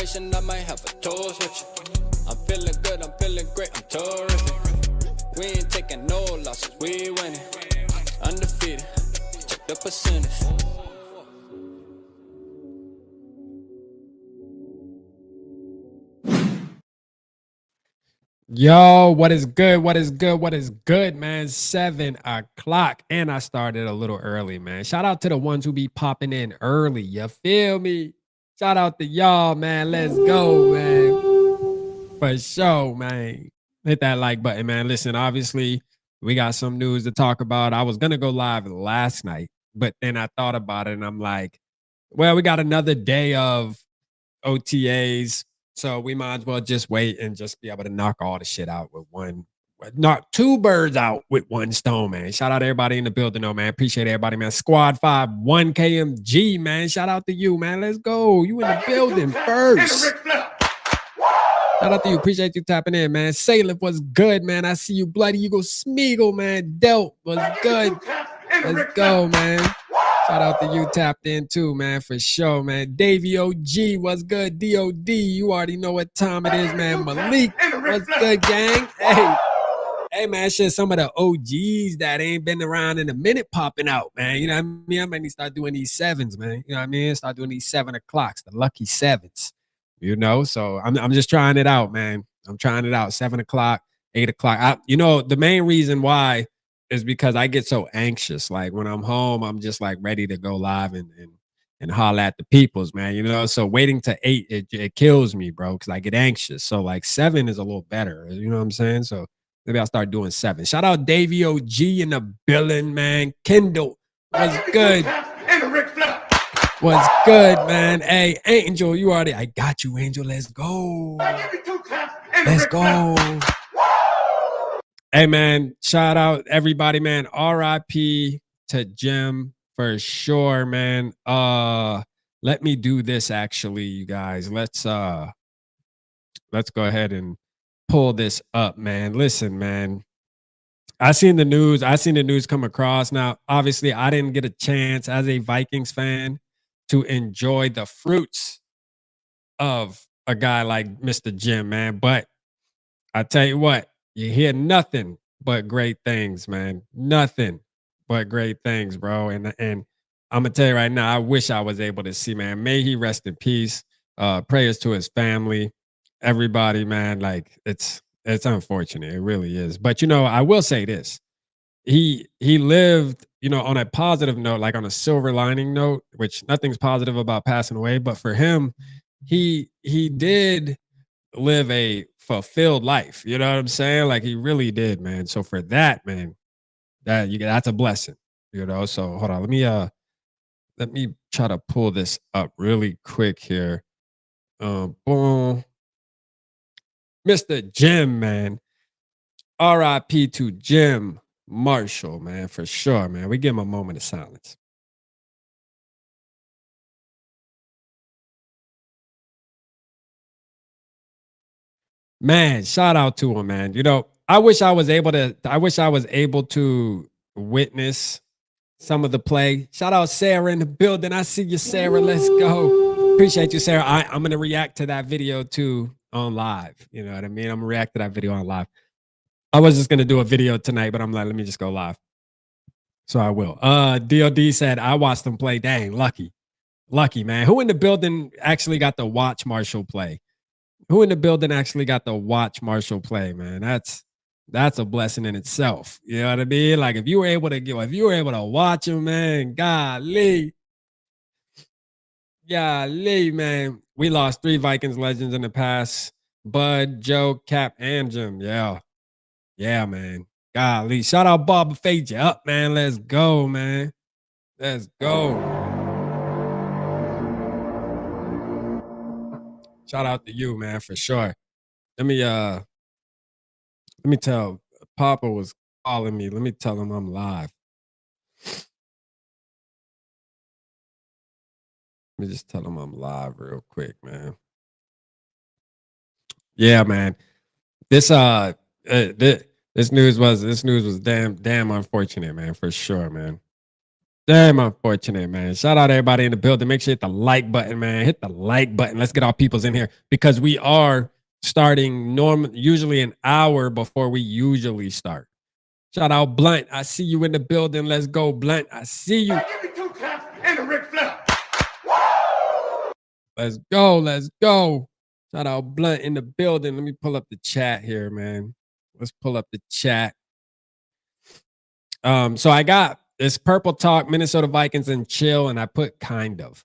conversation, I might have a toast with you. I'm feeling good, I'm feeling great, I'm terrific. We ain't taking no losses, we winning. Undefeated, check the percentage. Yo, what is good? What is good? What is good, man? 7 o'clock. And I started a little early, man. Shout out to the ones who be popping in early. You feel me? Shout out to y'all, man. Let's go, man. For sure, man. Hit that like button, man. Listen, obviously, we got some news to talk about. I was going to go live last night, but then I thought about it and I'm like, well, we got another day of OTAs. So we might as well just wait and just be able to knock all the shit out with knock two birds out with one stone, man. Shout out to everybody in the building, though, man. Appreciate everybody, man. Squad 5, 1KMG, man. Shout out to you, man. Let's go. You in the building first. Shout out to you. Appreciate you tapping in, man. Salif was good, man. I see you, Bloody Eagle Smeagol, man. Delt was good. Let's go, man. Shout out to you tapped in too, man, for sure, man. Davey OG, what's good? DOD, you already know what time it is, man. Malik, what's good, gang? Hey, man, shit, some of the OGs that ain't been around in a minute popping out, man. You know what I mean? I might need to start doing these sevens, man. You know what I mean? Start doing these 7 o'clocks, the lucky sevens, you know? So I'm just trying it out, man. I'm trying it out. 7 o'clock, 8 o'clock. The main reason why is because I get so anxious. Like when I'm home, I'm just like ready to go live and holler at the peoples, man. You know, so waiting to 8, it kills me, bro, because I get anxious. So like 7 is a little better. You know what I'm saying? So maybe I'll start doing 7. Shout out Davey OG in the building, man. Kendall was good. Was good, man. Hey, Angel, you already. I got you, Angel. Let's go. Let's go. Hey, man, shout out everybody, man. RIP to Jim for sure, man. Let me do this actually, you guys. Let's go ahead and pull this up, man. Listen, man. I seen the news come across. Now, obviously, I didn't get a chance as a Vikings fan to enjoy the fruits of a guy like Mr. Jim, man. But I tell you what, you hear nothing but great things, man. Nothing but great things, bro. And I'm gonna tell you right now, I wish I was able to see, man. May he rest in peace. Prayers to his family, everybody, man. Like it's unfortunate. It really is. But I will say this. He lived, on a positive note, like on a silver lining note, which nothing's positive about passing away, but for him, he did live a fulfilled life. You know what I'm saying? Like he really did, man. So for that, man, that's a blessing. So hold on. Let me try to pull this up really quick here. Boom. Mr. Jim, man. RIP to Jim Marshall, man, for sure, man. We give him a moment of silence. Man, shout out to him, man. I wish I was able to witness some of the play. Shout out Sarah in the building. I see you, Sarah. Let's go. Appreciate you, Sarah. I'm gonna react to that video too on live. You know what I mean? I'm gonna react to that video on live. I was just gonna do a video tonight, but I'm like, let me just go live. So I will. DOD said I watched them play. Dang, lucky, man. Who in the building actually got to watch Marshall play? Who in the building actually got to watch Marshall play, man? That's a blessing in itself. You know what I mean? Like if you were able to watch him, man, golly, man. We lost 3 Vikings legends in the past: Bud, Joe, Cap, and Jim. Yeah, man. Golly, shout out Bob, fade you up, man. Let's go, man. Let's go. Shout out to you, man, for sure. Let me tell Papa was calling me. Let me tell him I'm live. Let me just tell him I'm live real quick, man. Yeah, man. This news was damn unfortunate, man, for sure, man. Damn unfortunate, man. Shout out everybody in the building. Make sure you hit the like button, man. Hit the like button. Let's get our peoples in here because we are starting usually an hour before we usually start. Shout out Blunt. I see you in the building. Let's go, Blunt. I see you. Give me 2 taps and a Ric Flair. Let's go. Let's go. Shout out Blunt in the building. Let me pull up the chat here, man. Let's pull up the chat. So I got this Purple Talk, Minnesota Vikings, and chill, and I put kind of.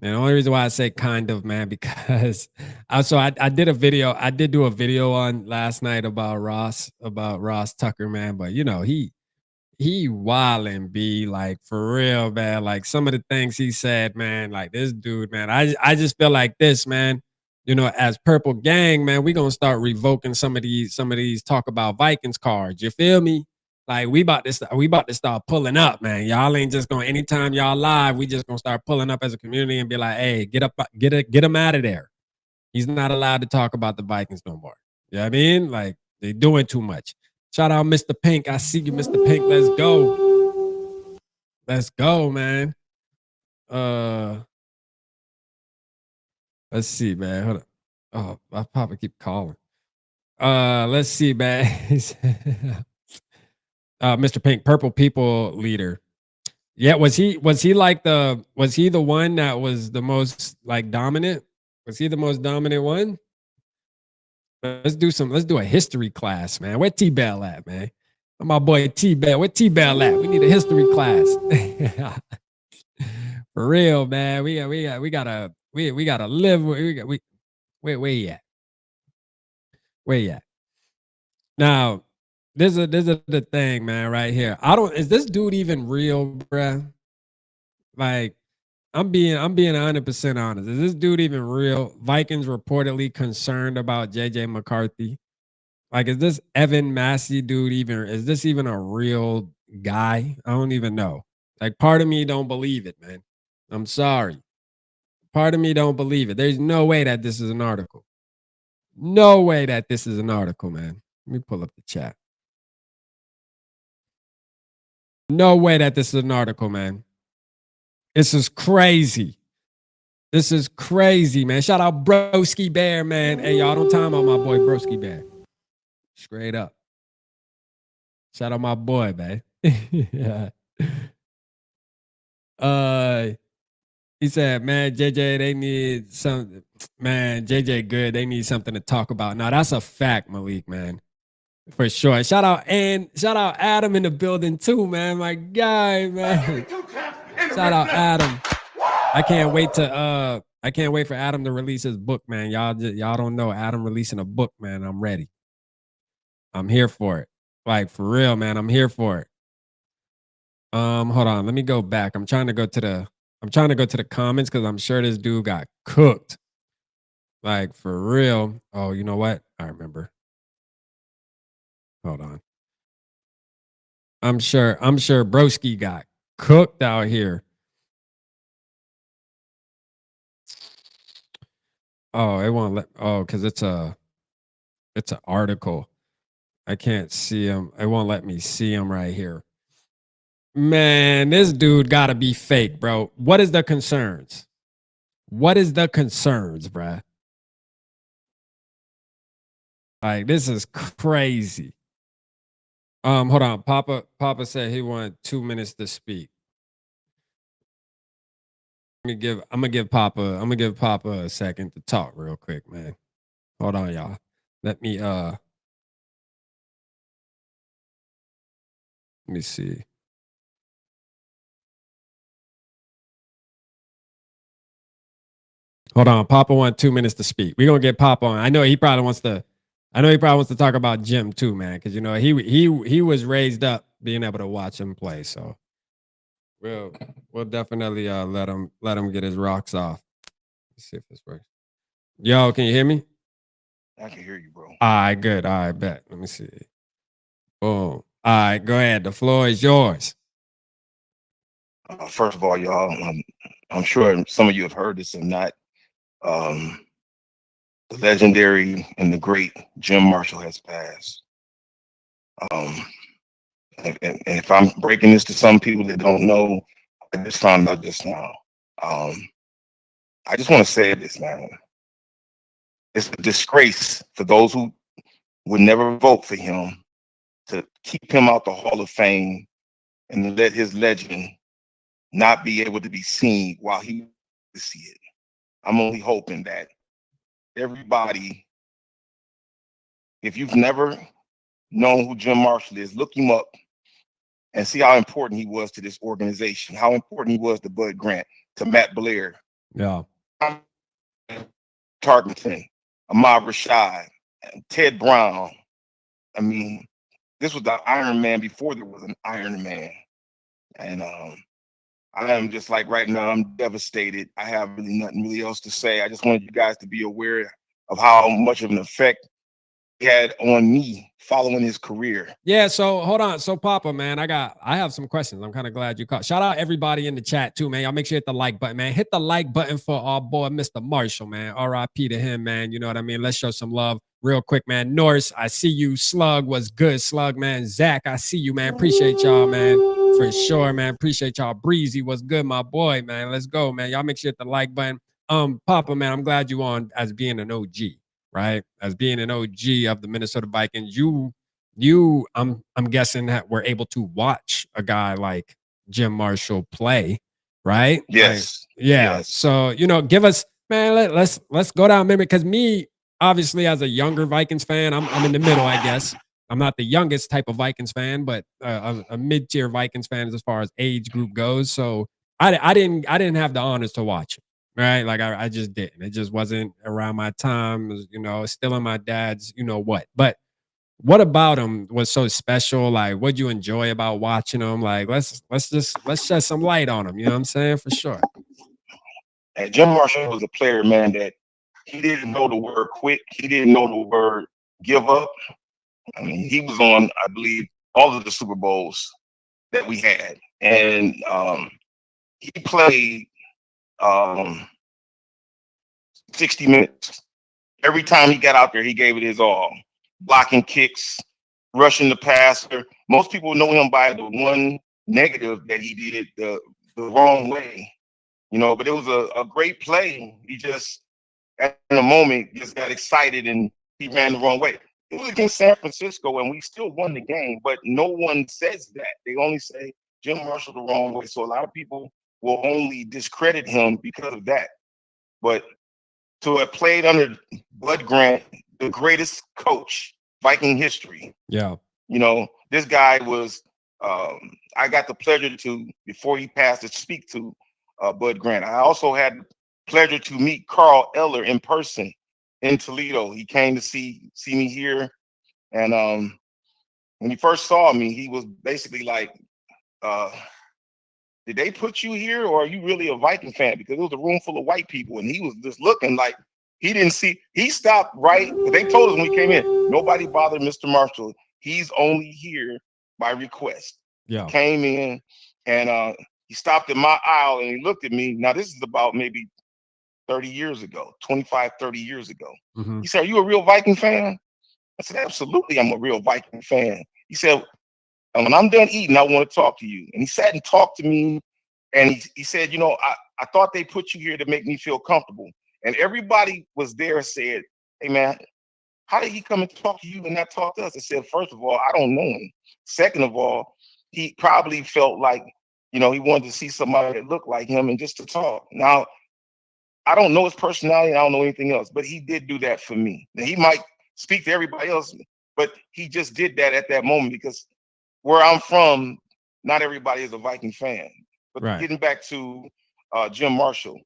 And the only reason why I say kind of, man, because I did a video. I did do a video on last night about Ross Tucker, man. But you know, he wildin', be like, for real, man. Like some of the things he said, man, like this dude, man. I just feel like this, man. You know, as Purple Gang, man, we gonna start revoking some of these talk about Vikings cards. You feel me? Like we about to start pulling up, man. Y'all ain't just gonna anytime y'all live, we just gonna start pulling up as a community and be like, hey, get him out of there. He's not allowed to talk about the Vikings no more. You know what I mean? Like they doing too much. Shout out Mr. Pink. I see you, Mr. Pink. Let's go. Let's go, man. Let's see, man. Hold on. Oh, my papa keep calling. Let's see, man. Mr. Pink, Purple People leader. Yeah, was he the one that was the most like dominant? Was he the most dominant one? Let's do a history class, man. Where T-Bell at, man? My boy T-Bell. Where T-Bell at? We need a history class. For real, man. We gotta live. Where you at? Where you at? Now, this is the thing, man, right here. Is this dude even real, bruh? Like, I'm being 100% honest. Is this dude even real? Vikings reportedly concerned about JJ McCarthy. Like, is this Evan Massey dude is this even a real guy? I don't even know. Like, part of me don't believe it, man. I'm sorry. Part of me don't believe it. There's no way that this is an article. No way that this is an article, man. Let me pull up the chat. No way that this is an article, man. This is crazy. This is crazy, man. Shout out Broski Bear, man. Hey, y'all don't time out my boy Broski Bear. Straight up. Shout out my boy, man. Yeah. He said, man, JJ, they need some, man, JJ good. They need something to talk about. Now, that's a fact, Malik, man. For sure. Shout out Adam in the building too, man. My guy, man. Shout out Adam. I can't wait for Adam to release his book, man. Y'all don't know Adam releasing a book, man. I'm ready. I'm here for it. Like for real, man. I'm here for it. Hold on. Let me go back. I'm trying to go to the comments because I'm sure this dude got cooked. Like for real. Oh, you know what? I remember. Hold on. I'm sure Broski got cooked out here. Oh, it won't let. Oh, because it's an article. I can't see him. It won't let me see him right here. Man, this dude gotta be fake, bro. What is the concerns? What is the concerns, bruh? Like, this is crazy. Hold on. Papa said he wanted 2 minutes to speak. I'm gonna give Papa a second to talk real quick, man. Hold on, y'all. Let me see. Hold on. Papa wants 2 minutes to speak. We're gonna get Papa on. I know he probably wants to talk about Jim too, man. Cause you know, he was raised up being able to watch him play. So we'll definitely let him get his rocks off. Let's see if this works. Yo, can you hear me? I can hear you, bro. All right, good. All right, bet. Let me see. Boom. All right, go ahead. The floor is yours. First of all, y'all, I'm sure some of you have heard this or not. The legendary and the great Jim Marshall has passed. And if I'm breaking this to some people that don't know, I just found out just now. I just want to say this, man. It's a disgrace for those who would never vote for him to keep him out the Hall of Fame and to let his legend not be able to be seen while he to see it. I'm only hoping that everybody, if you've never known who Jim Marshall is, look him up and see how important he was to this organization, how important he was to Bud Grant, to Matt Blair, Yeah. Tarkenton, Ahmad Rashad, Ted Brown. I mean, this was the Iron Man before there was an Iron Man. And I am just like right now, I'm devastated. I have really nothing really else to say. I just wanted you guys to be aware of how much of an effect he had on me following his career. Yeah, so hold on. So Papa, man, I have some questions. I'm kind of glad you caught. Shout out everybody in the chat too, man. Y'all make sure you hit the like button, man. Hit the like button for our boy, Mr. Marshall, man. RIP to him, man. You know what I mean? Let's show some love real quick, man. Norris, I see you. Slug was good. Slug, man. Zach, I see you, man. Appreciate y'all, man. For sure, man. Appreciate y'all. Breezy was good, my boy, man. Let's go, man. Y'all make sure you hit the like button. Papa, man, I'm glad you on as being an OG, right? As being an OG of the Minnesota Vikings. I'm guessing that we're able to watch a guy like Jim Marshall play, right? Yes. Like, yeah. Yes. So, give us, man, let's go down memory. Because me, obviously, as a younger Vikings fan, I'm in the middle, I guess. I'm not the youngest type of Vikings fan, but a mid-tier Vikings fan as far as age group goes. So I didn't have the honors to watch it, right? Like I just didn't. It just wasn't around my time. It was, still in my dad's, what. But what about him was so special? Like, what'd you enjoy about watching him? Like, let's shed some light on him. You know what I'm saying? For sure. And Jim Marshall was a player, man, that he didn't know the word quit. He didn't know the word give up. I mean, he was on, I believe, all of the Super Bowls that we had. And he played 60 minutes. Every time he got out there, he gave it his all. Blocking kicks, rushing the passer. Most people know him by the one negative that he did the wrong way, but it was a great play. He just, at the moment, just got excited and he ran the wrong way. It was against San Francisco and we still won the game, but no one says that. They only say Jim Marshall the wrong way. So a lot of people will only discredit him because of that. But to have played under Bud Grant, the greatest coach Viking history. Yeah. This guy was, I got the pleasure to, before he passed, to speak to Bud Grant. I also had the pleasure to meet Carl Eller in person in Toledo. He came to see me here. And when he first saw me, he was basically like, did they put you here or are you really a Viking fan? Because it was a room full of white people and he was just looking like he didn't see. He stopped right. They told us when we came in, nobody bothered Mr. Marshall. He's only here by request. Yeah. He came in and he stopped in my aisle and he looked at me. Now, this is about maybe 30 years ago, 25, 30 years ago. Mm-hmm. He said, are you a real Viking fan? I said, absolutely, I'm a real Viking fan. He said, and when I'm done eating, I want to talk to you. And he sat and talked to me. And he said, I thought they put you here to make me feel comfortable. And everybody was there and said, hey, man, how did he come and talk to you and not talk to us? I said, first of all, I don't know him. Second of all, he probably felt like, he wanted to see somebody that looked like him and just to talk. Now, I don't know his personality. I don't know anything else, but he did do that for me. Now, he might speak to everybody else, but he just did that at that moment because where I'm from, not everybody is a Viking fan. But right. Getting back to Jim Marshall.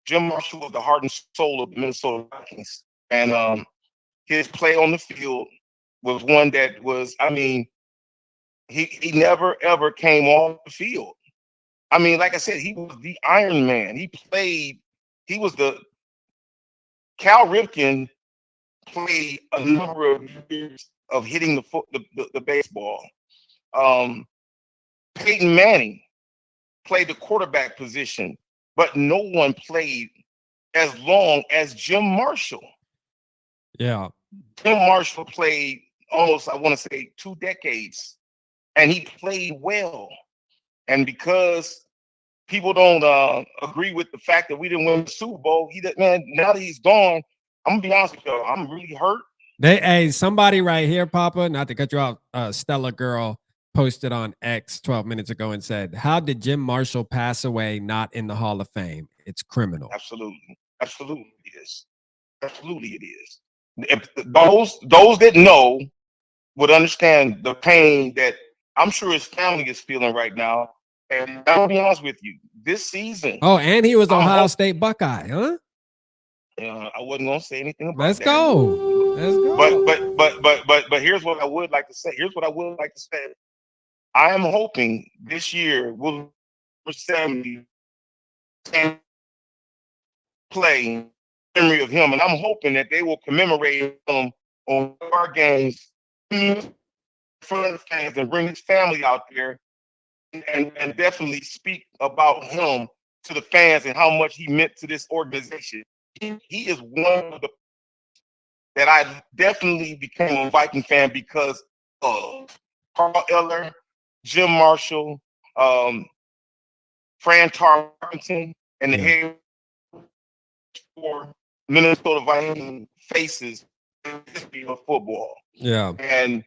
Jim Marshall was the heart and soul of the Minnesota Vikings. And his play on the field was one that was, he never, ever came off the field. Like I said, he was the Iron Man. He was Cal Ripken played a number of years of hitting the baseball. Peyton Manning played the quarterback position, but no one played as long as Jim Marshall. Yeah. Jim Marshall played almost, I want to say, 2 decades, and he played well. And because people don't agree with the fact that we didn't win the Super Bowl. Man, now that he's gone, I'm gonna be honest with you, I'm really hurt. Somebody right here, Papa, not to cut you off, Stella Girl posted on X 12 minutes ago and said, "How did Jim Marshall pass away not in the Hall of Fame? It's criminal." Absolutely, absolutely it is. Absolutely it is. If those that know would understand the pain that I'm sure his family is feeling right now. And I'll be honest with you, this season. Oh, and he was Ohio State Buckeye, huh? I wasn't gonna say anything about Let's that. go. Let's go. But here's what I would like to say. I am hoping this year will 70 play in memory of him, and I'm hoping that they will commemorate him on our games in front of the fans and bring his family out there and definitely speak about him to the fans and how much he meant to this organization. He is one of the that I definitely became a Viking fan because of Carl Eller, Jim Marshall, Fran Tarkenton, and the head for Minnesota Vikings faces in the history of football. Yeah. And,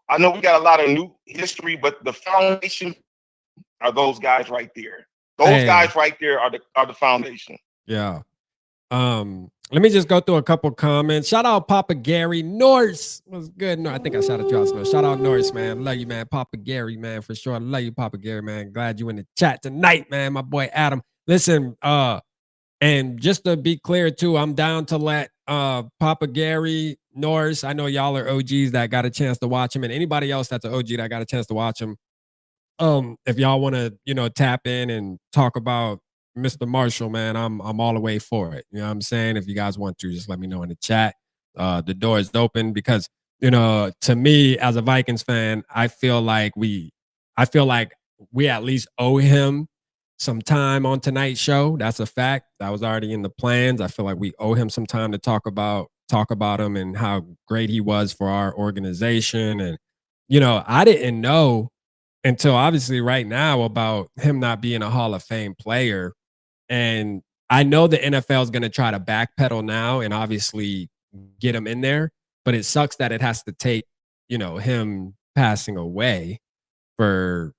I know we got a lot of new history, but the foundation are those guys right there. Those guys right there are the foundation. Yeah. Let me just go through a couple comments. Shout out Papa Gary Norse. What's good? No, I think I shouted you out. Shout out Norse, man. Love you, man. Papa Gary, man, for sure. Love you, Papa Gary, man. Glad you in the chat tonight, man. My boy Adam. Listen, and just to be clear too, I'm down to let Papa Gary Norse. I know y'all are OGs that got a chance to watch him, and anybody else that's an OG that got a chance to watch him. If y'all want to, tap in and talk about Mr. Marshall, man, I'm all the way for it. You know what I'm saying? If you guys want to, just let me know in the chat. The door is open because, to me as a Vikings fan, I feel like we at least owe him some time on tonight's show. That's a fact. That was already in the plans. I feel like we owe him some time to talk about him and how great he was for our organization. And, I didn't know until obviously right now about him not being a Hall of Fame player. And I know the NFL is going to try to backpedal now and obviously get him in there, but it sucks that it has to take, him passing away for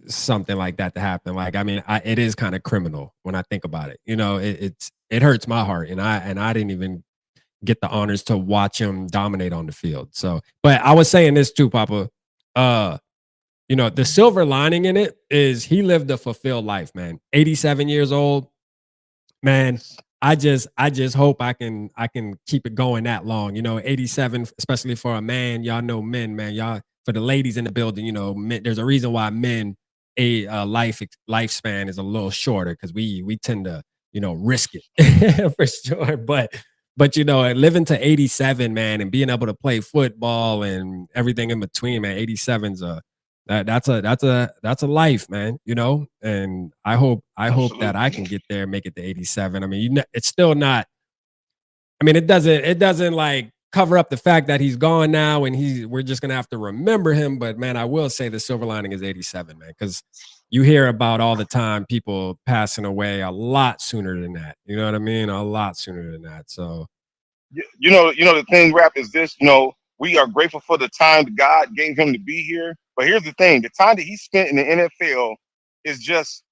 something like that to happen. Like, I mean, it is kind of criminal when I think about it. It hurts my heart, and I didn't even get the honors to watch him dominate on the field. So, but I was saying this too, Papa. The silver lining in it is he lived a fulfilled life, man. 87 years old, man. I just hope I can keep it going that long. 87, especially for a man. Y'all know men, man. Y'all, for the ladies in the building, men, there's a reason why men lifespan is a little shorter because we tend to risk it for sure. But living to 87, man, and being able to play football and everything in between, man. 87's that's a life, man, and I hope that I can get there, make it to 87. I mean, it's still not, I mean, it doesn't like cover up the fact that he's gone now and we're just going to have to remember him. But man, I will say the silver lining is 87, man, because you hear about all the time people passing away a lot sooner than that. You know what I mean? A lot sooner than that. So, the thing, Rap, is this, we are grateful for the time that God gave him to be here. But here's the thing: the time that he spent in the NFL is just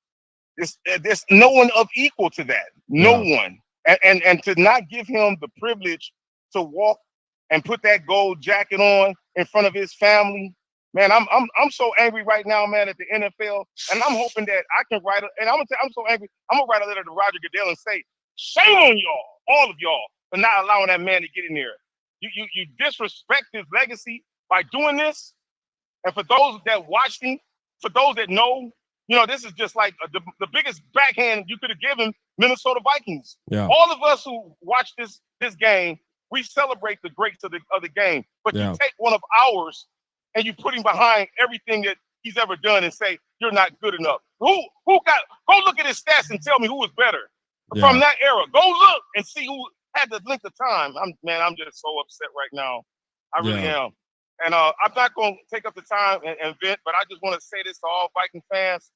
there's no one of equal to that. No one. And to not give him the privilege to walk and put that gold jacket on in front of his family, man, I'm so angry right now, man, at the NFL. And I'm hoping that I can write and I'm so angry. I'm gonna write a letter to Roger Goodell and say, shame on y'all, all of y'all, for not allowing that man to get in there. You disrespect his legacy by doing this. And for those that watched him, for those that know, this is just like the biggest backhand you could have given Minnesota Vikings. Yeah. All of us who watch this game, we celebrate the greats of the game. But you take one of ours and you put him behind everything that he's ever done and say you're not good enough. Go look at his stats and tell me who was better from that era. Go look and see who had the length of time. I'm just so upset right now. I really am. And I'm not going to take up the time and vent, but I just want to say this to all Viking fans.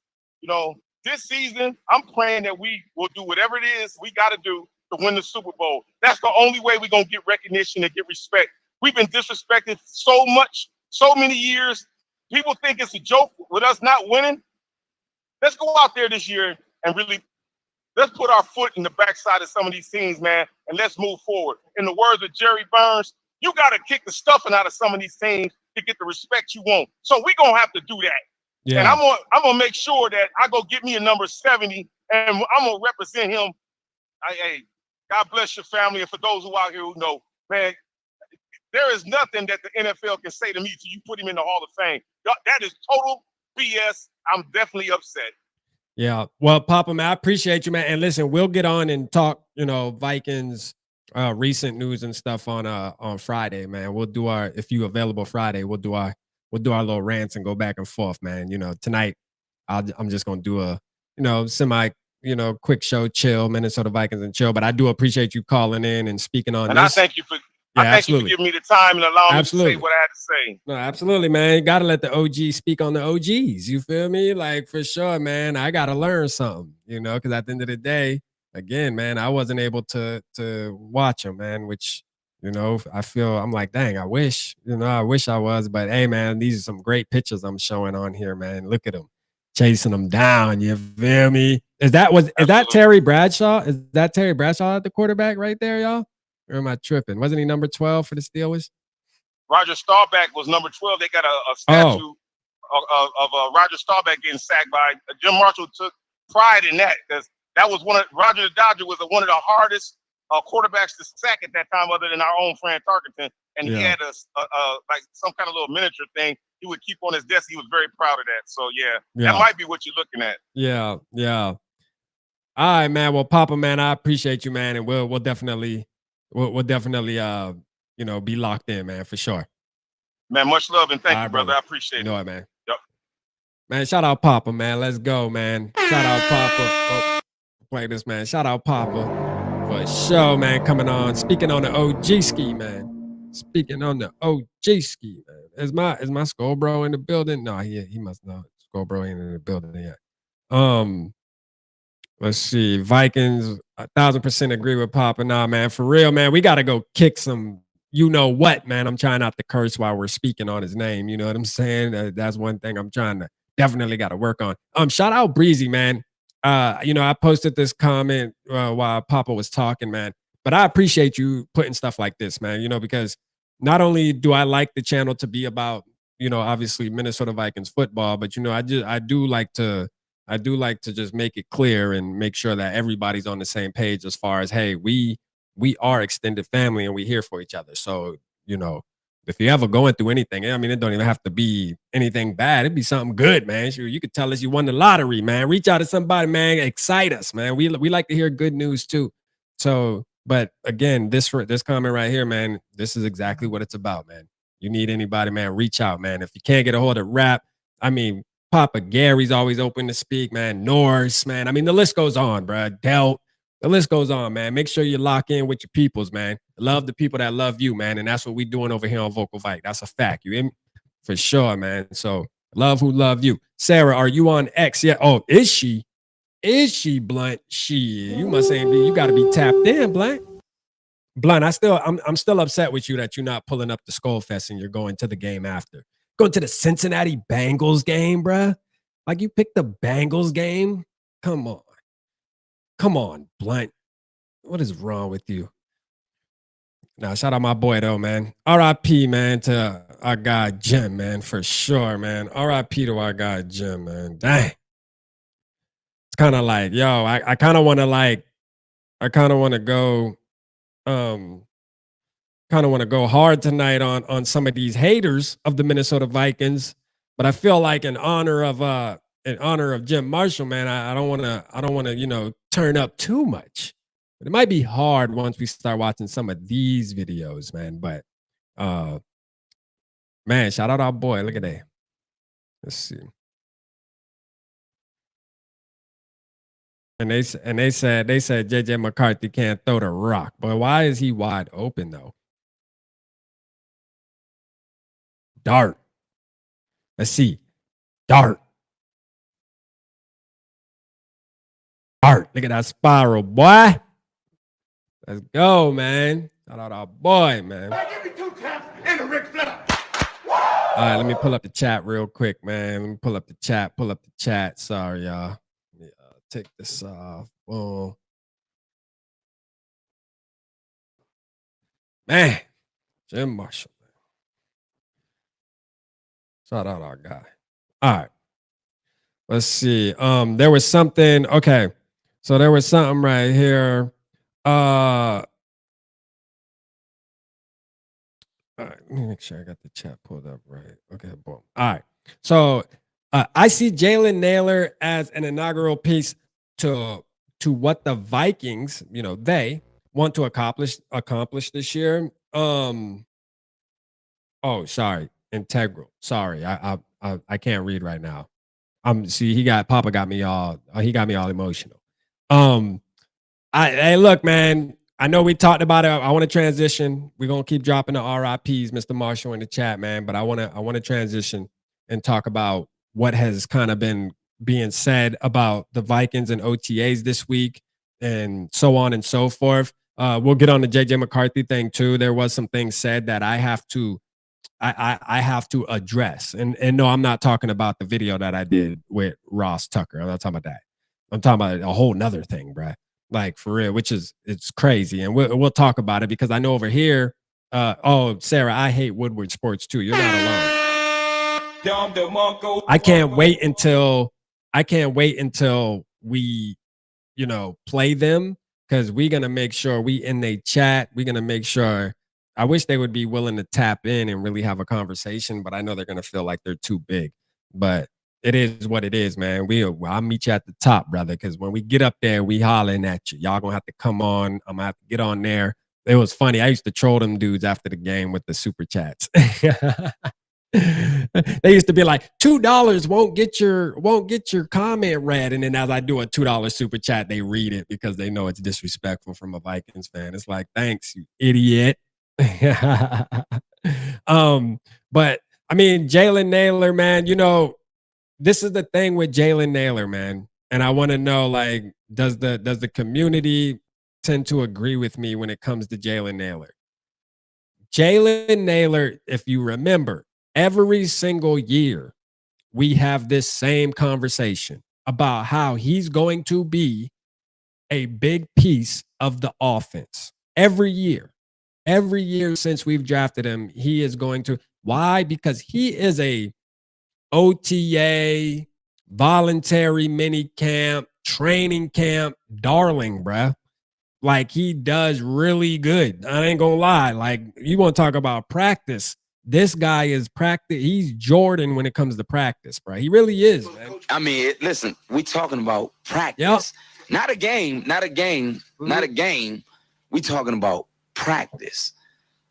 this season, I'm praying that we will do whatever it is we got to do to win the Super Bowl. That's the only way we're going to get recognition and get respect. We've been disrespected so much, so many years. People think it's a joke with us not winning. Let's go out there this year and really let's put our foot in the backside of some of these teams, man, and let's move forward. In the words of Jerry Burns, you got to kick the stuffing out of some of these teams to get the respect you want. So we're going to have to do that. Yeah. And I'm gonna make sure that I go get me a number 70, and I'm gonna represent him. Hey, God bless your family, and for those who out here who know, man, there is nothing that the NFL can say to me till you put him in the Hall of Fame. That is total BS. I'm definitely upset. Yeah. Well, Papa, man, I appreciate you, man. And listen, we'll get on and talk, Vikings recent news and stuff on Friday, man. We'll do if you available Friday, we'll do our little rants and go back and forth, man. Tonight I'm just gonna do a semi quick show, chill, Minnesota Vikings and chill. But I do appreciate you calling in and speaking on and this. I thank you for thank you for giving me the time and allowing me to say what I had to say. No, absolutely, man. You gotta let the OGs speak on the OGs. You feel me? Like, for sure, man. I gotta learn something, because at the end of the day, again, man, I wasn't able to watch them, man, which I feel I'm like, dang, I wish I was. But hey, man, these are some great pictures I'm showing on here, man. Look at them chasing them down. You feel me? Is that Terry Bradshaw? Is that Terry Bradshaw at the quarterback right there, y'all? Or am I tripping? Wasn't he number 12 for the Steelers? Roger Staubach was number 12. They got a statue of Roger Staubach getting sacked by Jim Marshall. Took pride in that because that was Roger the Dodger was one of the hardest quarterbacks to sack at that time, other than our own Fran Tarkenton. And he had like some kind of little miniature thing he would keep on his desk. He was very proud of that. So that might be what you're looking at. Yeah. All right, man. Well, Papa, man, I appreciate you, man, and we'll definitely be locked in, man, for sure. Man, much love and thank you, brother. I appreciate it. Man. Yep. Man, shout out Papa, man. Let's go, man. Shout out Papa. Play this, man. Shout out Papa for a show, man, coming on. Speaking on the OG ski, man. Speaking on the OG ski, man. Is my Skull Bro in the building? No, he must not. Skull Bro ain't in the building yet. Let's see. Vikings, 1,000% agree with Papa. Nah, man, for real, man. We gotta go kick some. You know what, man? I'm trying not to curse while we're speaking on his name. You know what I'm saying? That's one thing I'm trying to definitely got to work on. Shout out Breezy, man. I posted this comment while Papa was talking, man. But I appreciate you putting stuff like this, man. Because not only do I like the channel to be about, obviously Minnesota Vikings football, but I do like to just make it clear and make sure that everybody's on the same page as far as, hey, we are extended family and we here for each other. So, if you're ever going through anything, I mean, it don't even have to be anything bad. It'd be something good, man. Sure, you could tell us you won the lottery, man. Reach out to somebody, man. Excite us, man. We like to hear good news too. So, but again, this comment right here, man, this is exactly what it's about, man. You need anybody, man, reach out, man. If you can't get a hold of Rap, I mean, Papa Gary's always open to speak, man. Norse, man. I mean, the list goes on, bro. Delt. The list goes on, man. Make sure you lock in with your peoples, man. Love the people that love you, man. And that's what we're doing over here on Vocal Vike. That's a fact. You hear me? For sure, man. So love who love you. Sarah, are you on X yet? Oh, is she? Is she, Blunt? You must ain't be. You got to be tapped in, Blunt. Blunt, I'm still upset with you that you're not pulling up the Skull Fest and you're going to the game after. Going to the Cincinnati Bengals game, bruh. Like, you picked the Bengals game? Come on. Come on, Blunt. What is wrong with you? Now, shout out my boy, though, man. R.I.P., man, to our guy, Jim, man, for sure, man. R.I.P. to our guy, Jim, man. Dang. It's kind of like, yo, I kind of want to go, hard tonight on some of these haters of the Minnesota Vikings. But I feel like in honor of Jim Marshall, man, I don't want to, turn up too much. But it might be hard once we start watching some of these videos, man. But man, shout out our boy. Look at that. Let's see. And they said JJ McCarthy can't throw the rock. But why is he wide open though? Dart. Let's see. Dart. Art. Look at that spiral, boy. Let's go, man. Shout out our boy, man. All right, let me pull up the chat real quick, man. Let me pull up the chat. Sorry, y'all. Let me take this off. Boom. Man, Jim Marshall. Shout out our guy. All right. Let's see. There was something. Okay. So there was something right here. All right, let me make sure I got the chat pulled up right. Okay, boom. All right. So I see Jalen Nailor as an inaugural piece to what the Vikings, they want to accomplish this year. Oh, sorry, integral. Sorry, I can't read right now. See, Papa got me all. He got me all emotional. Hey, look, man. I know we talked about it. I want to transition. We're gonna keep dropping the RIPs, Mr. Marshall, in the chat, man. But I want to transition and talk about what has kind of been being said about the Vikings and OTAs this week, and so on and so forth. We'll get on the JJ McCarthy thing too. There was some things said that I have to address. And no, I'm not talking about the video that I did with Ross Tucker. I'm not talking about that. I'm talking about a whole nother thing, bruh. Like for real, it's crazy. And we'll talk about it because I know over here, Sarah, I hate Woodward Sports too. You're not alone. I can't wait until we, play them, because we're gonna make sure we in the chat. We're gonna make sure. I wish they would be willing to tap in and really have a conversation, but I know they're gonna feel like they're too big. But it is what it is, man. I'll meet you at the top, brother, because when we get up there, we hollering at you. Y'all gonna have to come on. I'm gonna have to get on there. It was funny. I used to troll them dudes after the game with the super chats. They used to be like, $2 won't get your comment read. And then as I do a $2 super chat, they read it because they know it's disrespectful from a Vikings fan. It's like, thanks, you idiot. But I mean, Jalen Nailor, man, this is the thing with Jalen Nailor, man. And I want to know, like, does the community tend to agree with me when it comes to Jalen Nailor? Jalen Nailor, if you remember, every single year we have this same conversation about how he's going to be a big piece of the offense. Every year since we've drafted him, he is going to. Why? Because he is a OTA, voluntary mini camp, training camp darling, bruh. Like, he does really good. I ain't gonna lie. Like, you want to talk about practice. This guy is practice. He's Jordan when it comes to practice, bro. He really is, man. I mean, listen, we talking about practice. Yep. Not a game. We talking about practice.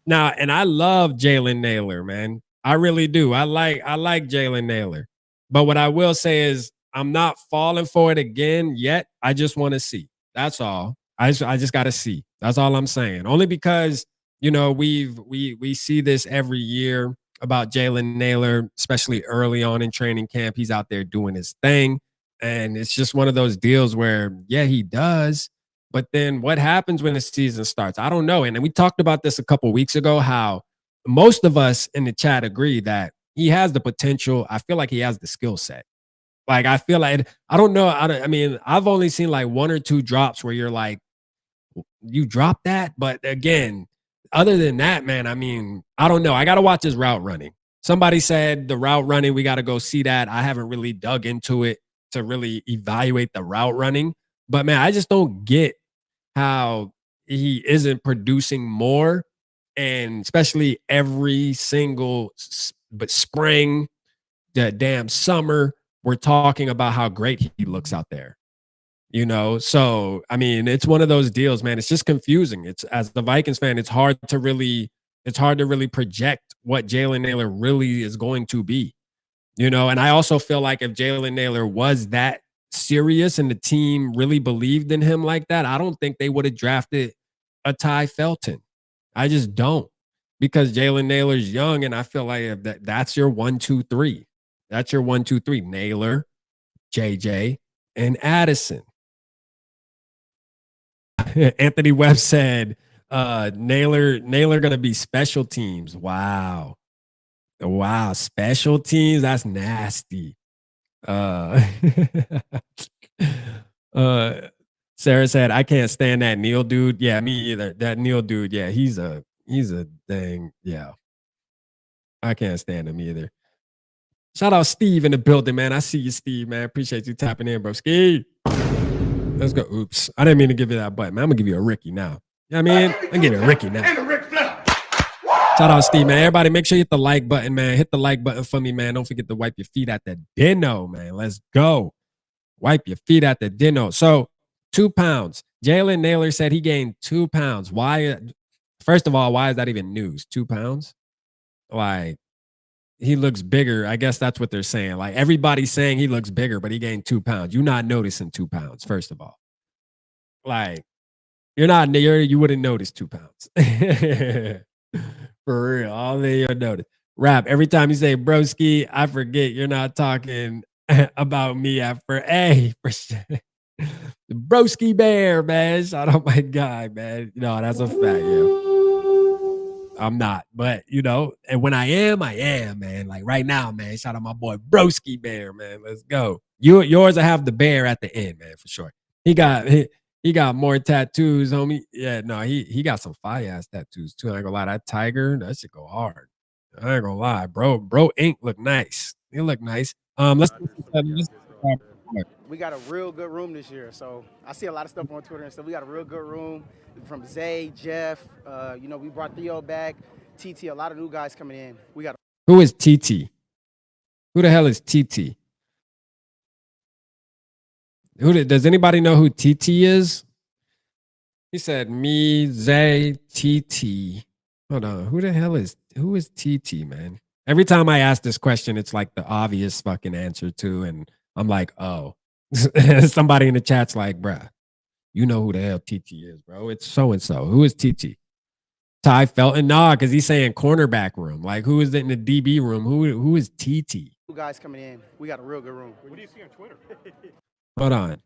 Now, and I love Jalen Nailor, man. I really do. I like Jalen Nailor. But what I will say is I'm not falling for it again yet. I just want to see. That's all. I just got to see. That's all I'm saying. Only because, we see this every year about Jalen Nailor, especially early on in training camp. He's out there doing his thing. And it's just one of those deals where, yeah, he does. But then what happens when the season starts? I don't know. And we talked about this a couple of weeks ago, how most of us in the chat agree that he has the potential. I feel like he has the skill set. Like, I feel like, I don't know. I mean, I've only seen like one or two drops where you're like, you dropped that. But again, other than that, man, I mean, I don't know. I got to watch his route running. Somebody said the route running, we got to go see that. I haven't really dug into it to really evaluate the route running. But man, I just don't get how he isn't producing more. And especially every single spring, the damn summer, we're talking about how great he looks out there. So I mean, it's one of those deals, man. It's just confusing. It's, as the Vikings fan, it's hard to really project what Jalen Nailor really is going to be. And I also feel like if Jalen Nailor was that serious and the team really believed in him like that, I don't think they would have drafted a Ty Felton. I just don't, because Jalen Nailor's young, and I feel like if that's your 1, 2, 3. That's your 1, 2, 3. Nailor, JJ, and Addison. Anthony Webb said, Nailor gonna be special teams. Wow. Special teams. That's nasty. Sarah said, I can't stand that Neil dude. Yeah, me either. That Neil dude, yeah, he's a thing. Yeah. I can't stand him either. Shout out Steve in the building, man. I see you, Steve, man. Appreciate you tapping in, bro. Ski. Let's go. Oops. I didn't mean to give you that button, man. I'm gonna give you a Ricky now. You know what I mean? I'm giving you a Ricky now. Shout out Steve, man. Everybody, make sure you hit the like button, man. Hit the like button for me, man. Don't forget to wipe your feet at the dinner, man. Let's go. Wipe your feet at the dinner. So 2 pounds. Jalen Nailor said he gained 2 pounds. Why? First of all, why is that even news? 2 pounds? Like, he looks bigger. I guess that's what they're saying. Like, everybody's saying he looks bigger, but he gained 2 pounds. You're not noticing 2 pounds, first of all. Like, you wouldn't notice 2 pounds. For real. All they notice. Rap, every time you say broski, I forget you're not talking about me at for sure. The broski bear, man. Shout out my guy, man. No, that's a fact, yeah. I'm not, but and when I am, man. Like right now, man. Shout out my boy Broski Bear, man. Let's go. Yours will have the bear at the end, man, for sure. He got more tattoos, homie. Yeah, no, he got some fire ass tattoos too. I ain't gonna lie, that tiger, that shit go hard. I ain't gonna lie, bro. Ink look nice. It look nice. Let's we got a real good room this year. So I see a lot of stuff on Twitter and stuff. We got a real good room from Zay, Jeff. We brought Theo back, TT, a lot of new guys coming in. Who is TT? Who the hell is TT? Does anybody know who TT is? He said me, Zay, TT. Hold on. Who is TT, man? Every time I ask this question, it's like the obvious fucking answer too. And I'm like, oh. Somebody in the chat's like, bruh, you know who the hell TT is, bro. It's so-and-so. Who is TT? Ty Felton? Nah, because he's saying cornerback room. Like, who is in the DB room? Who is TT? New guys coming in. We got a real good room. What do you see on Twitter? Hold on.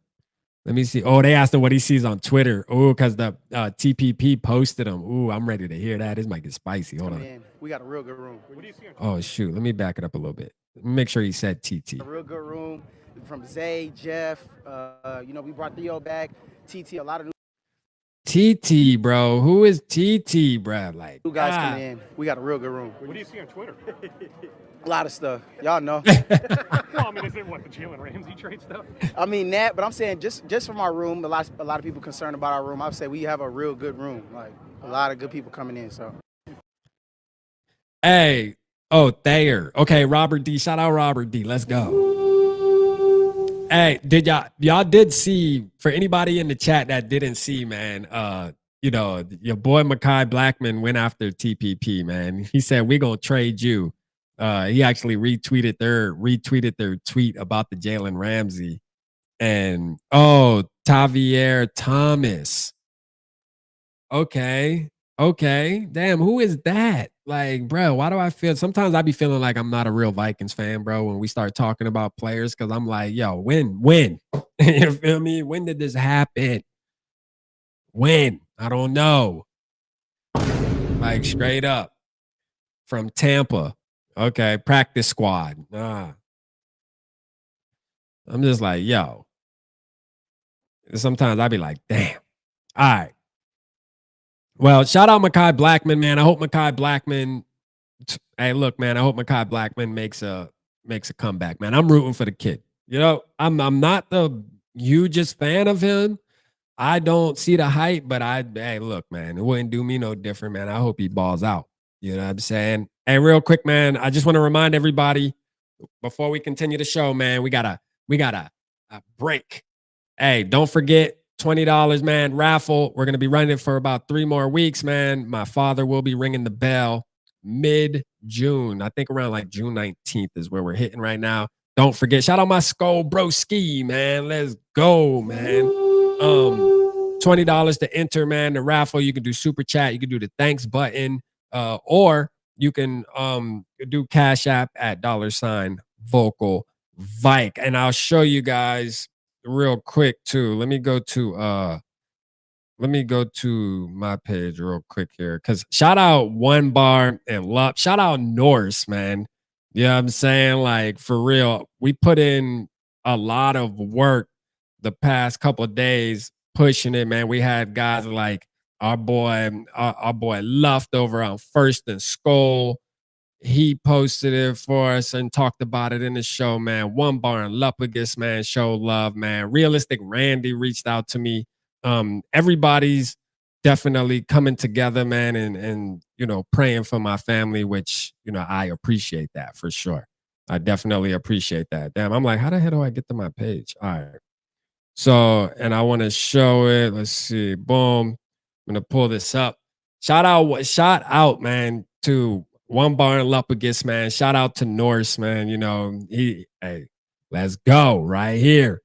Let me see. Oh, they asked him what he sees on Twitter. Oh, because the TPP posted him. Ooh, I'm ready to hear that. This might get spicy. Hold on. We got a real good room. What do you see on Twitter? Oh, shoot. Let me back it up a little bit. Make sure he said TT. A real good room from Zay, Jeff. We brought Theo back, TT, a lot of new TT, bro. Who is TT, bro? Like, new guys coming in. We got a real good room. What do you see on Twitter? A lot of stuff. Y'all know. Well, I mean, is it what, the Jalen Ramsey trade stuff? I mean that, but I'm saying just from our room, a lot of people concerned about our room. I would say we have a real good room. Like a lot of good people coming in. So hey, Thayer. Okay, Robert D. Shout out Robert D. Let's go. Hey, did y'all did see, for anybody in the chat that didn't see, man, your boy Mekhi Blackman went after TPP, man. He said, we're gonna trade you. He actually retweeted their tweet about the Jalen Ramsey. And Tavier Thomas. Okay. Damn, who is that? Like, bro, why do I feel sometimes I be feeling like I'm not a real Vikings fan, bro, when we start talking about players, because I'm like, yo, when? You feel me? When did this happen? When? I don't know. Like, straight up. From Tampa. Okay, practice squad. I'm just like, yo. Sometimes I be like, damn. All right. Well, shout out Mekhi Blackman, man. I hope Mekhi Blackman. Hey, look, man. I hope Mekhi Blackman makes a comeback, man. I'm rooting for the kid. I'm not the hugest fan of him. I don't see the hype, but hey, look, man. It wouldn't do me no different, man. I hope he balls out. You know what I'm saying? Hey, real quick, man. I just want to remind everybody before we continue the show, man. We got a break. Hey, don't forget. $20, man. Raffle. We're going to be running it for about 3 more weeks, man. My father will be ringing the bell mid-June. I think around like June 19th is where we're hitting right now. Don't forget. Shout out my Skull Broski, man. Let's go, man. $20 to enter, man. The raffle. You can do super chat. You can do the thanks button. Or you can do Cash App at $Vocal Vike. And I'll show you guys real quick too. Let me go to let me go to my page real quick here. Cause shout out One Bar and Lup. Shout out Norse, man. You know what I'm saying? Like for real, we put in a lot of work the past couple of days pushing it, man. We had guys like our boy Luft over on First and Skull. He posted it for us and talked about it in the show, man. One Bar and Lupagus, man, show love, man. Realistic Randy reached out to me. Everybody's definitely coming together, man, and you know, praying for my family, which you know, I appreciate that for sure. I definitely appreciate that. Damn, I'm like, how the hell do I get to my page? All right. So, and I want to show it. Let's see. Boom. I'm gonna pull this up. Shout out, man, to One Bar and Lupagus, man. Shout out to Norse, man. You know, hey, let's go right here.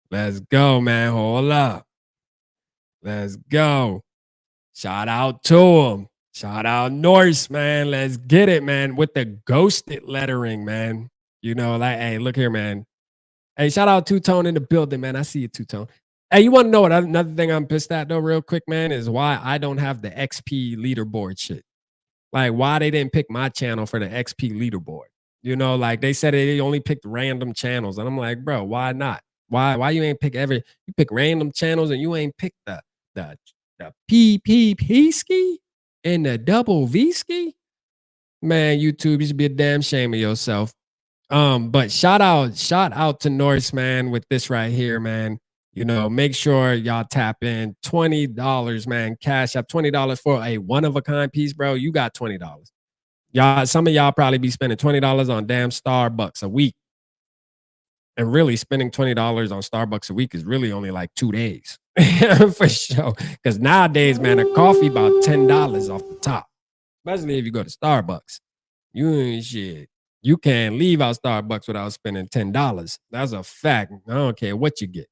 Let's go, man. Hold up. Let's go. Shout out to him. Shout out Norse, man. Let's get it, man. With the ghosted lettering, man. You know, like, hey, look here, man. Hey, shout out Two Tone in the building, man. I see you, Two Tone. Hey, you want to know what another thing I'm pissed at though, real quick, man, is why I don't have the XP leaderboard shit. Like, why they didn't pick my channel for the XP leaderboard? You know, like they said they only picked random channels, and I'm like, bro, why not? Why you ain't pick you pick random channels and you ain't pick the PPP ski and the double V ski? Man, YouTube, you should be a damn shame of yourself. But shout out to Norse, man, with this right here, man. You know, make sure y'all tap in $20, man. Cash up $20 for a one-of-a-kind piece, bro. You got $20. Y'all, some of y'all probably be spending $20 on damn Starbucks a week. And really spending $20 on Starbucks a week is really only like 2 days. For sure. Because nowadays, man, a coffee about $10 off the top. Especially if you go to Starbucks. You ain't shit. You can't leave out Starbucks without spending $10. That's a fact. I don't care what you get.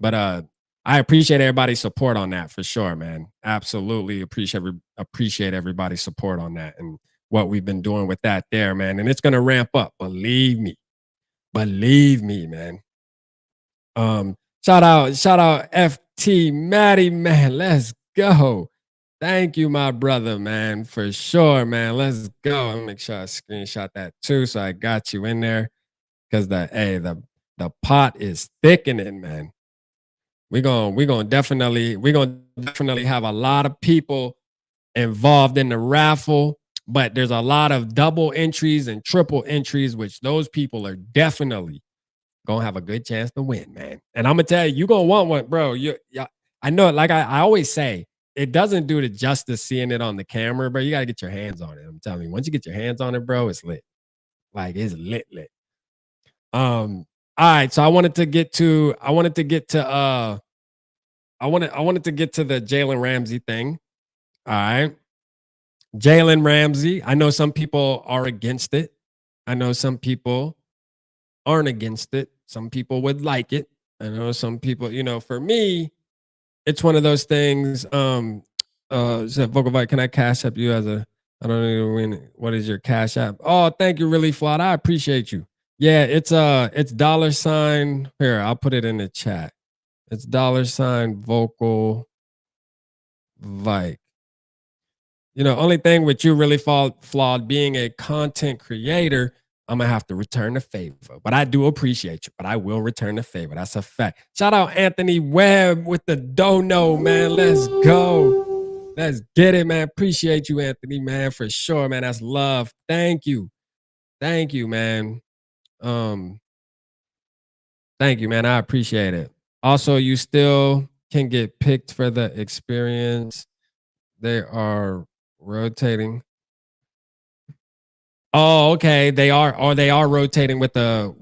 But I appreciate everybody's support on that for sure, man. Absolutely appreciate everybody's support on that and what we've been doing with that there, man. And it's gonna ramp up. Believe me, man. Shout out FT Matty, man. Let's go. Thank you, my brother, man, for sure, man. Let's go. I'll make sure I screenshot that too, so I got you in there because the pot is thickening, man. We're gonna definitely have a lot of people involved in the raffle, but there's a lot of double entries and triple entries, which those people are definitely gonna have a good chance to win, man. And I'm gonna tell you, you're gonna want one, bro. I know it, like I always say, it doesn't do the justice seeing it on the camera, but you gotta get your hands on it. I'm telling you, once you get your hands on it, bro, it's lit. Like it's lit. All right, so I wanted to get to the Jalen Ramsey thing. All right. Jalen Ramsey. I know some people are against it. I know some people aren't against it. Some people would like it. I know some people, you know, for me, it's one of those things. Said Vocal Vite, can I cash up you as a I don't know what is your cash app? Oh, thank you, really Flawed. I appreciate you. Yeah, it's $. Here, I'll put it in the chat. It's $ Vocal Vite. You know, only thing with you really flawed being a content creator, I'm gonna have to return the favor. But I do appreciate you. But I will return the favor. That's a fact. Shout out Anthony Webb with the dono, man. Let's go. Let's get it, man. Appreciate you, Anthony, man, for sure, man. That's love. Thank you, man. Thank you, man. I appreciate it. Also, you still can get picked for the experience. They are rotating. Oh, okay. They are rotating with the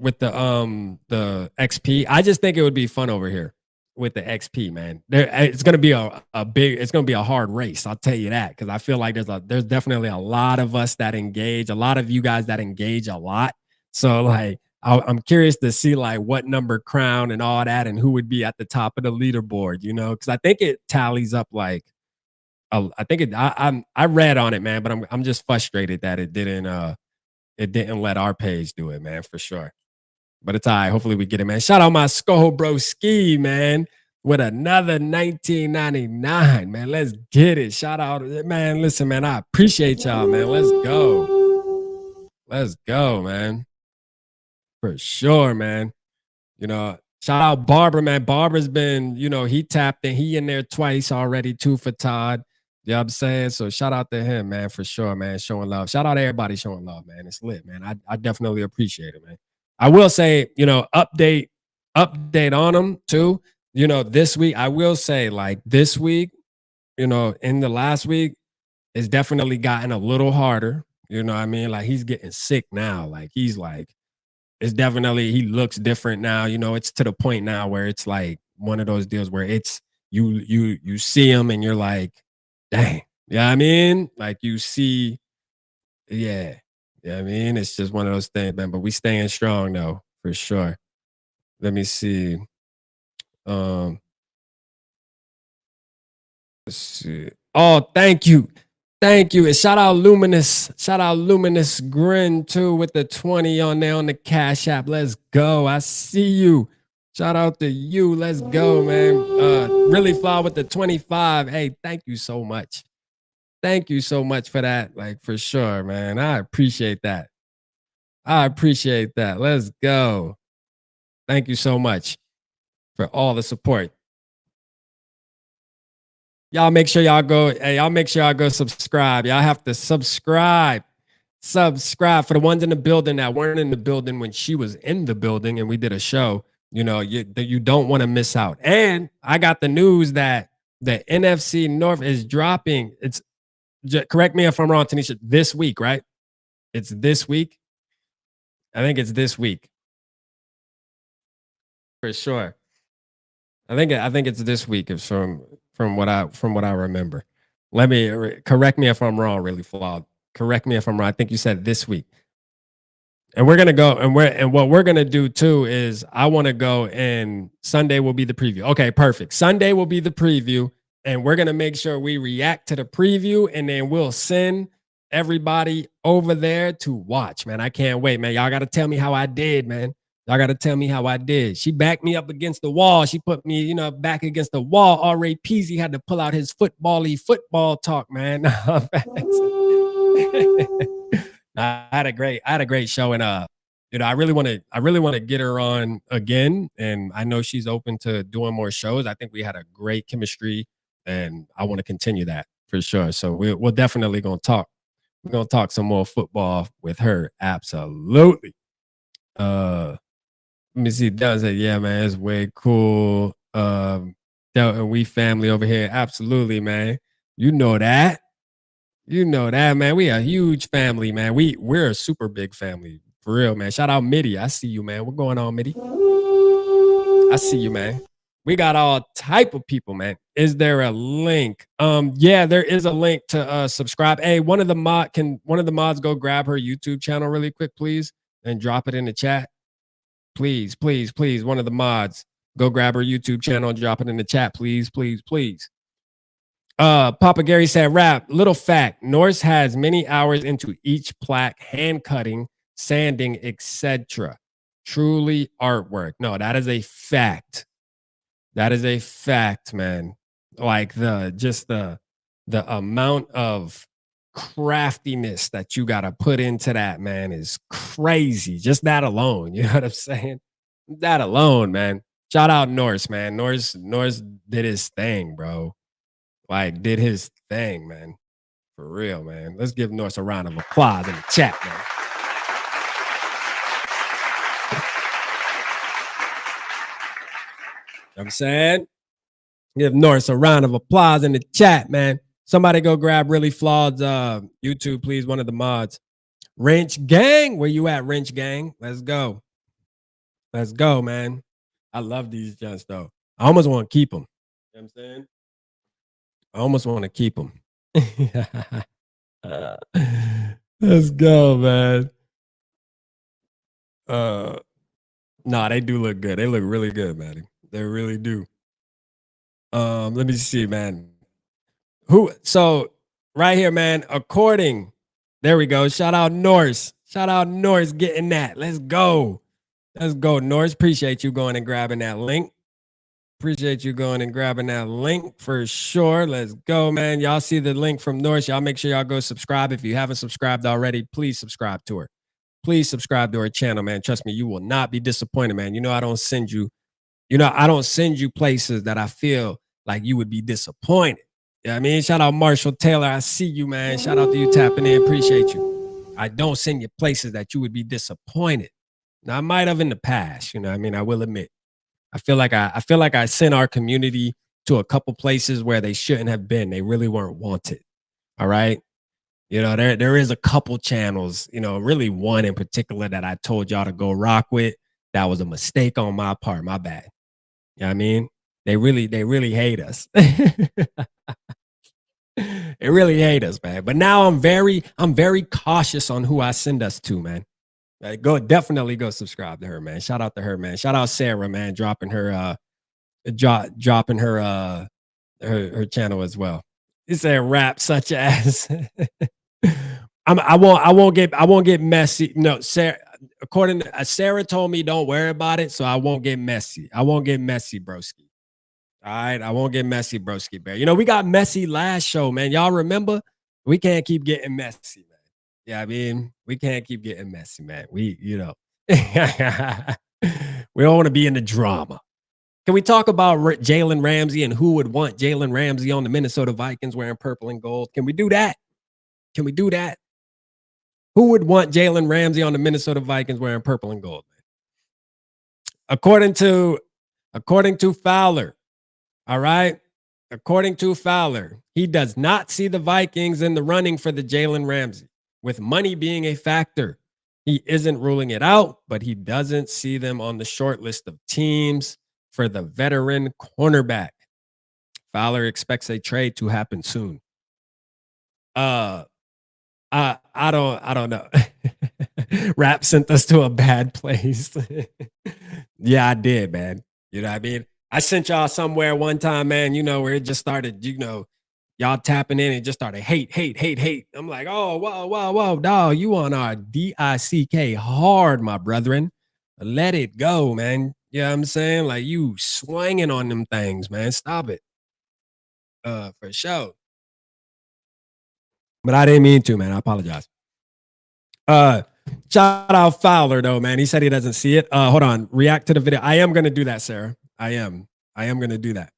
XP. I just think it would be fun over here with the XP, man. It's gonna be it's gonna be a hard race. I'll tell you that because I feel like there's definitely a lot of us that engage, a lot of you guys that engage a lot. So like I'm curious to see like what number crown and all that, and who would be at the top of the leaderboard. You know, because I think it tallies up like. I think I read on it, man, but I'm just frustrated that it didn't let our page do it, man, for sure. But it's all right. Hopefully we get it, man. Shout out my Skull Bro Ski, man. with another 1999, man. Let's get it. Shout out, man. Listen, man, I appreciate y'all, man. Let's go. Let's go, man. For sure, man. You know, shout out Barbara, man. Barbara's been, he tapped in. He in there twice already, too, for Todd. You know what I'm saying? So shout out to him, man, for sure, man. Showing love. Shout out to everybody showing love, man. It's lit, man. I definitely appreciate it, man. I will say, update on them too. This week, I will say, like, this week, in the last week, it's definitely gotten a little harder. You know what I mean? Like, he's getting sick now. Like, he's like, it's definitely, he looks different now. It's to the point now where it's like one of those deals where it's you see him and you're like, dang. Yeah, I mean, like, you see, yeah. Yeah, I mean, it's just one of those things, man. But we staying strong though, for sure. Let me see. Let's see. Oh, thank you. Thank you. And shout out Luminous. Shout out Luminous Grin too with the 20 on there on the Cash App. Let's go. I see you. Shout out to you. Let's go, man. Really fly with the 25. Hey, thank you so much. Thank you so much for that. Like, for sure, man. I appreciate that. I appreciate that. Let's go. Thank you so much for all the support. Y'all make sure y'all go. Hey, y'all make sure y'all go subscribe. Y'all have to subscribe. Subscribe for the ones in the building that weren't in the building when she was in the building and we did a show. You don't want to miss out. And I got the news that the NFC North is dropping. Correct me if I'm wrong, Tanisha. This week, right? It's this week. I think it's this week. For sure. I think it's this week. It's from what I remember. Let me correct me if I'm wrong. Really flawed. Correct me if I'm wrong. I think you said this week. And we're gonna go and what we're gonna do too is I want to go and Sunday will be the preview. Okay, perfect. Sunday will be the preview, and we're gonna make sure we react to the preview, and then we'll send everybody over there to watch. Man, I can't wait, man. Y'all got to tell me how I did, man. Y'all got to tell me how I did. She backed me up against the wall. She put me, back against the wall. R.A. Peasy had to pull out his football talk, man. I had a great show, and I really want to get her on again, and I know she's open to doing more shows. I think we had a great chemistry, and I want to continue that for sure. So we're definitely gonna talk. We're gonna talk some more football with her. Absolutely. Let me see. Does it? Yeah, man, it's way cool. We family over here. Absolutely, man. You know that. You know that, man. We a huge family, man. We're a super big family. For real, man. Shout out Mitty. I see you, man. What's going on, Mitty? I see you, man. We got all type of people, man. Is there a link? Yeah, there is a link to subscribe. Hey, one of the mods go grab her YouTube channel really quick, please, and drop it in the chat. Please, please, please. One of the mods go grab her YouTube channel and drop it in the chat, please, please, please. Papa Gary said, rap, little fact, Norse has many hours into each plaque, hand cutting, sanding, etc. Truly artwork. No, that is a fact. That is a fact, man. Like the amount of craftiness that you got to put into that, man, is crazy. Just that alone. You know what I'm saying? That alone, man. Shout out Norse, man. Norse did his thing, bro. Like, did his thing, man. For real, man. Let's give Norse a round of applause in the chat, man. You know what I'm saying? Give Norse a round of applause in the chat, man. Somebody go grab Really Flawed's YouTube, please. One of the mods. Wrench Gang. Where you at, Wrench Gang? Let's go. Let's go, man. I love these gents, though. I almost want to keep them. You know what I'm saying? I almost want to keep them. Let's go, man. Nah, they do look good. They look really good, man. They really do. Let me see, man. So right here, man, there we go. Shout out Norse. Shout out Norse getting that. Let's go. Let's go, Norse. Appreciate you going and grabbing that link. Appreciate you going and grabbing that link for sure. Let's go, man. Y'all see the link from North. Y'all make sure y'all go subscribe. If you haven't subscribed already, please subscribe to her. Please subscribe to her channel, man. Trust me, you will not be disappointed, man. You know, I don't send you places that I feel like you would be disappointed. Yeah, I mean, shout out Marshall Taylor. I see you, man. Shout out to you tapping in. Appreciate you. I don't send you places that you would be disappointed. Now, I might have in the past, you know what I mean? I will admit. I feel like I sent our community to a couple places where they shouldn't have been. They really weren't wanted. All right. You know, there is a couple channels, you know, really one in particular that I told y'all to go rock with. That was a mistake on my part. My bad. You know what I mean? They really hate us. They really hate us, man. But now I'm very cautious on who I send us to, man. Definitely go subscribe to her, man. Shout out to her, man. Shout out Sarah, man, dropping her her channel as well. He said rap such as I won't get messy. No, Sarah, according to Sarah told me don't worry about it, so I won't get messy. I won't get messy, broski. All right, I won't get messy, broski bear. You know, we got messy last show, man. Y'all remember? We can't keep getting messy, man. Yeah, I mean, we can't keep getting messy, man. We don't want to be in the drama. Can we talk about Jalen Ramsey and who would want Jalen Ramsey on the Minnesota Vikings wearing purple and gold? Can we do that? Can we do that? Who would want Jalen Ramsey on the Minnesota Vikings wearing purple and gold? Man? According to Fowler, all right? According to Fowler, he does not see the Vikings in the running for the Jalen Ramsey. With money being a factor, he isn't ruling it out, but he doesn't see them on the short list of teams for the veteran cornerback. Fowler expects a trade to happen soon. I don't know. Rap sent us to a bad place. Yeah, I did, man. You know what I mean? I sent y'all somewhere one time, man, you know, where it just started, you know, y'all tapping in and just started hate. I'm like, oh, whoa, dog, you on our DICK hard, my brethren. Let it go, man. You know what I'm saying? Like, you swinging on them things, man. Stop it. For sure. But I didn't mean to, man. I apologize. Shout out Fowler, though, man. He said he doesn't see it. Hold on. React to the video. I am going to do that, Sarah. I am going to do that.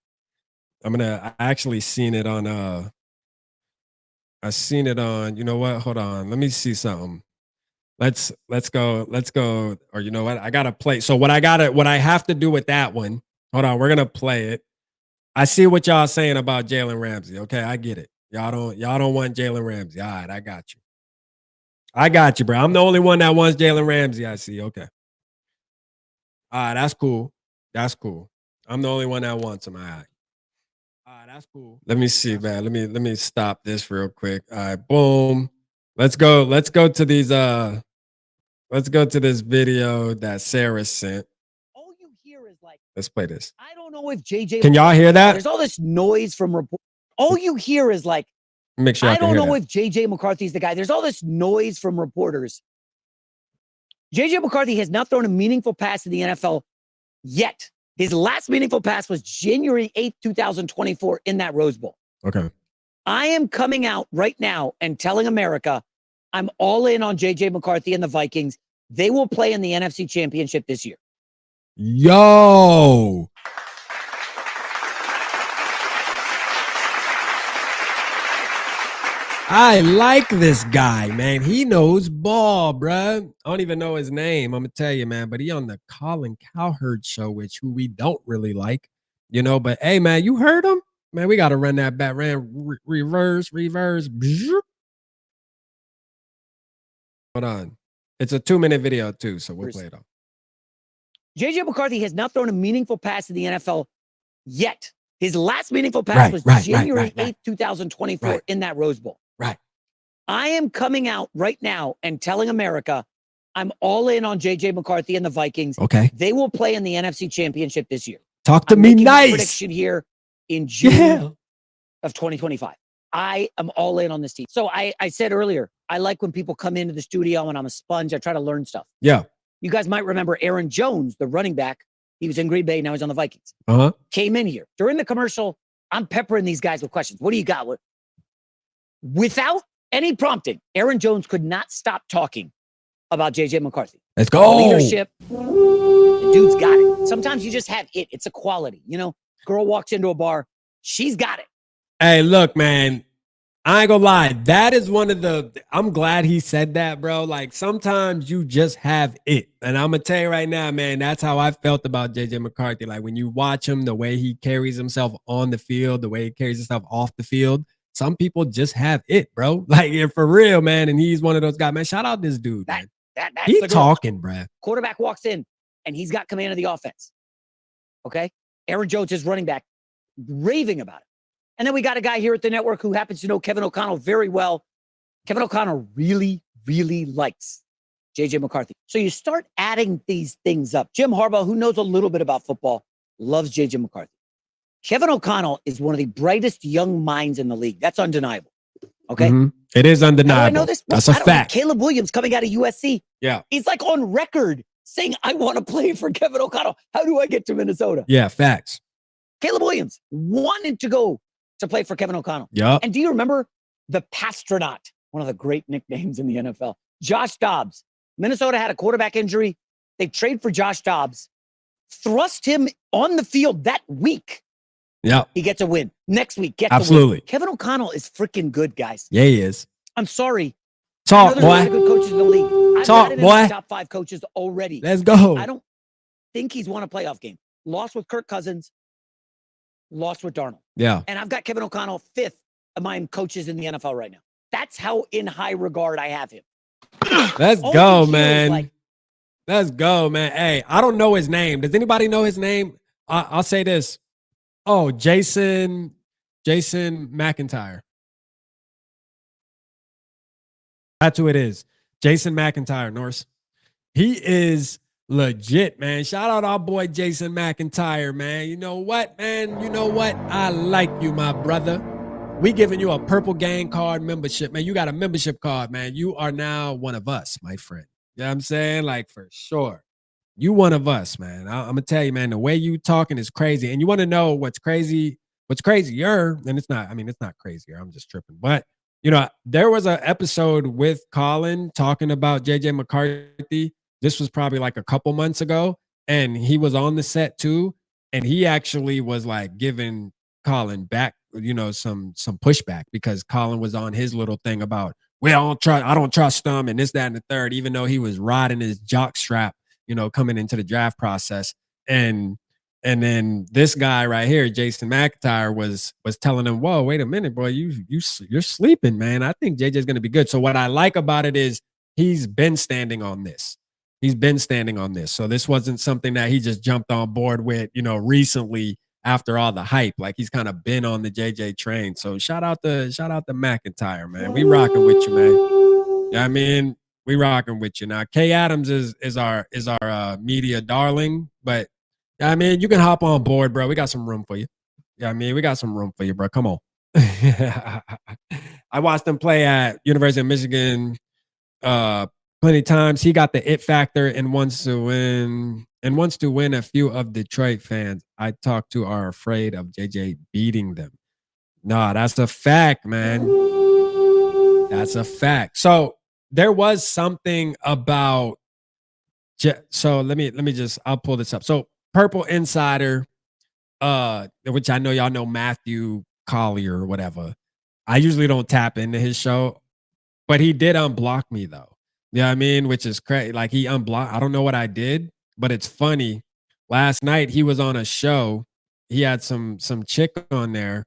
I actually seen it on, you know what? Hold on. Let me see something. Let's go. Or you know what? I got to play. So what I have to do with that one, hold on. We're going to play it. I see what y'all saying about Jalen Ramsey. Okay. I get it. Y'all don't want Jalen Ramsey. All right. I got you, bro. I'm the only one that wants Jalen Ramsey. I see. Okay. All right. That's cool. I'm the only one that wants him. All right. That's cool. Let me see, man. Let me stop this real quick. All right, boom. Let's go to these let's go to this video that Sarah sent. All you hear is like, let's play this. I don't know if JJ Can y'all hear that? There's all this noise from report. All you hear is like, Make sure I don't know if JJ McCarthy's the guy. There's all this noise from reporters. JJ McCarthy has not thrown a meaningful pass in the NFL yet. His last meaningful pass was January 8th, 2024 in that Rose Bowl. Okay. I am coming out right now and telling America I'm all in on JJ McCarthy and the Vikings. They will play in the NFC Championship this year. Yo. I like this guy, man. He knows ball, bruh. I don't even know his name. I'm gonna tell you, man. But he on the Colin Cowherd show, who we don't really like, you know. But hey, man, you heard him, man. We gotta run that back, reverse. Hold on, it's a 2-minute video too, so we'll play it off. JJ McCarthy has not thrown a meaningful pass in the NFL yet. His last meaningful pass was January 8th, 2024 in that Rose Bowl. Right. I am coming out right now and telling America I'm all in on JJ McCarthy and the Vikings. Okay. They will play in the NFC Championship this year. Talk to me nice. Prediction here in June of 2025. I am all in on this team. So I said earlier, I like when people come into the studio and I'm a sponge. I try to learn stuff. Yeah. You guys might remember Aaron Jones, the running back He was in Green Bay. Now he's on the Vikings. Uh-huh. Came in here. During the commercial, I'm peppering these guys with questions. What do you got? Without any prompting, Aaron Jones could not stop talking about JJ McCarthy. Let's go. Leadership. The dude's got it. Sometimes you just have it. It's a quality. You know, girl walks into a bar. She's got it. Hey, look, man. I ain't gonna lie. That is one of the, I'm glad he said that, bro. Like, sometimes you just have it. And I'm gonna tell you right now, man, that's how I felt about JJ McCarthy. Like, when you watch him, the way he carries himself on the field, the way he carries himself off the field, some people just have it, bro. Like, for real, man. And he's one of those guys, man. Shout out this dude, man. That's He's talking, bro. Quarterback walks in and he's got command of the offense. Okay? Aaron Jones is running back, raving about it. And then we got a guy here at the network who happens to know Kevin O'Connell very well. Kevin O'Connell really, really likes JJ McCarthy. So you start adding these things up. Jim Harbaugh, who knows a little bit about football, loves JJ McCarthy. Kevin O'Connell is one of the brightest young minds in the league. That's undeniable. Okay? Mm-hmm. It is undeniable. I know this. That's a fact. Caleb Williams coming out of USC. Yeah. He's like on record saying, I want to play for Kevin O'Connell. How do I get to Minnesota? Yeah, facts. Caleb Williams wanted to go to play for Kevin O'Connell. Yeah. And do you remember the Pastronaut, one of the great nicknames in the NFL? Josh Dobbs. Minnesota had a quarterback injury. They trade for Josh Dobbs, thrust him on the field that week. Yeah. He gets a win. Next week, gets Absolutely. a win. Kevin O'Connell is freaking good, guys. Yeah, he is. I'm sorry. Talk, there's a lot boy. of good coaches in the league. I've Talk, got him in my boy. top 5 coaches already. Let's go. I don't think he's won a playoff game. Lost with Kirk Cousins. Lost with Darnold. Yeah. And I've got Kevin O'Connell 5th of my coaches in the NFL right now. That's how in high regard I have him. Let's All go, he hears, man. like, Let's go, man. Hey, I don't know his name. Does anybody know his name? I'll say this. Oh, Jason McIntyre. That's who it is. Jason McIntyre, Norse. He is legit, man. Shout out our boy Jason McIntyre, man. You know what, man? You know what? I like you, my brother. We giving you a Purple Gang card membership, man. You got a membership card, man. You are now one of us, my friend. You know what I'm saying? Like, for sure. You one of us, man. I'm going to tell you, man, the way you talking is crazy. And you want to know what's crazy, what's crazier, and it's not crazier. I'm just tripping. But, you know, there was an episode with Colin talking about JJ McCarthy. This was probably like a couple months ago. And he was on the set too. And he actually was like giving Colin back, you know, some pushback because Colin was on his little thing about, well, I don't trust him and this, that, and the third, even though he was riding his jock strap, you know, coming into the draft process. And then this guy right here, Jason McIntyre, was telling him, whoa, wait a minute, boy, you're sleeping, man. I think JJ's going to be good. So what I like about it is he's been standing on this. So this wasn't something that he just jumped on board with, you know, recently after all the hype. Like, he's kind of been on the JJ train. So shout out to McIntyre, man. We rocking with you, man. Yeah, I mean, we rocking with you. Now, Kay Adams is our media darling, but I mean, you can hop on board, bro. We got some room for you. Yeah, I mean, we got some room for you, bro. Come on. I watched him play at University of Michigan plenty of times. He got the it factor and wants to win. A few of Detroit fans I talked to are afraid of JJ beating them. No, that's a fact, man. That's a fact. So there was something about. So let me just. I'll pull this up. So Purple Insider, which I know y'all know Matthew Collier or whatever. I usually don't tap into his show, but he did unblock me though. You know what I mean? Which is crazy. Like, he unblocked. I don't know what I did, but it's funny. Last night he was on a show. He had some chick on there,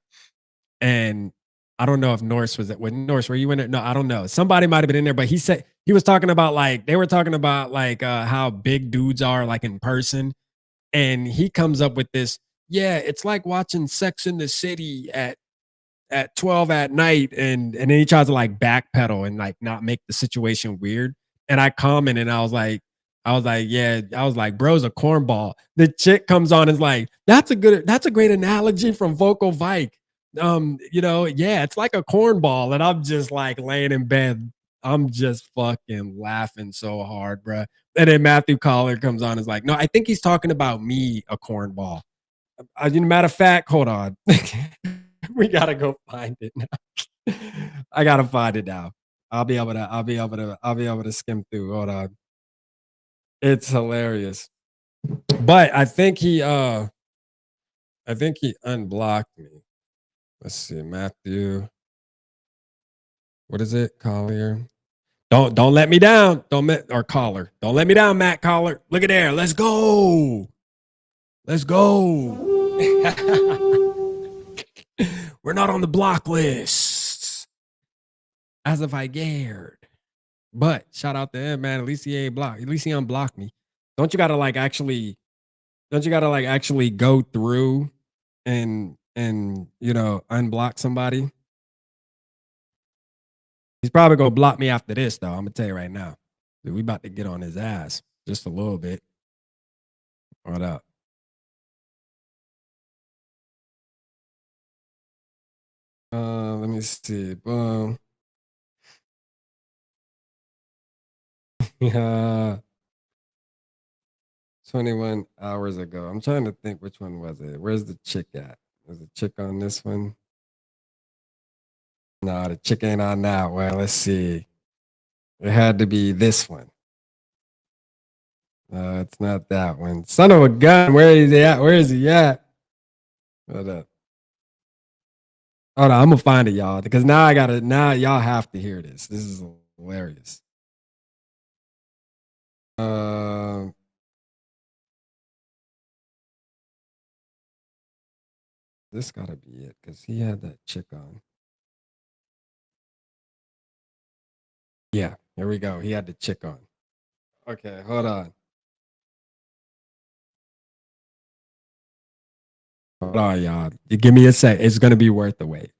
and I don't know if Norse was with Norse. Were you in it? No, I don't know. Somebody might have been in there, but he said he was talking about they were talking about how big dudes are like in person, and he comes up with this. Yeah, it's like watching Sex in the City at 12 at night, and then he tries to like backpedal and like not make the situation weird. And I commented, and I was like, bro's a cornball. The chick comes on and is like, that's a great analogy from Vocal Vike. You know, yeah, it's like a cornball. And I'm just like laying in bed I'm just fucking laughing so hard, bro. And then Matthew Collar comes on and is like, no, I think he's talking about me, a cornball. Matter of fact, hold on. We gotta go find it now. I gotta find it now. I'll be able to skim through. Hold on. It's hilarious. But I think he unblocked me. Let's see, Matthew. What is it? Collier. Don't let me down. Or Collar. Don't let me down, Matt Collar. Look at there. Let's go. Let's go. We're not on the block list. As if I cared. But shout out to him, man. At least he ain't blocked. At least he unblocked me. Don't you gotta actually go through and unblock somebody? He's probably gonna block me after this, though. I'm gonna tell you right now. Dude, we about to get on his ass just a little bit. What up? Let me see. Boom. 21 hours ago. I'm trying to think which one was it. Where's the chick at? Was the chick on this one? No, the chick ain't on that one. Let's see. It had to be this one. No, it's not that one. Son of a gun. Where is he at? Where is he at? Hold up. Hold on, I'm gonna find it, y'all, because now y'all have to hear this. This is hilarious. This gotta be it, because he had that chick on. Yeah, here we go. He had the chick on. Okay, hold on. Hold on, y'all. You give me a sec. It's gonna be worth the wait.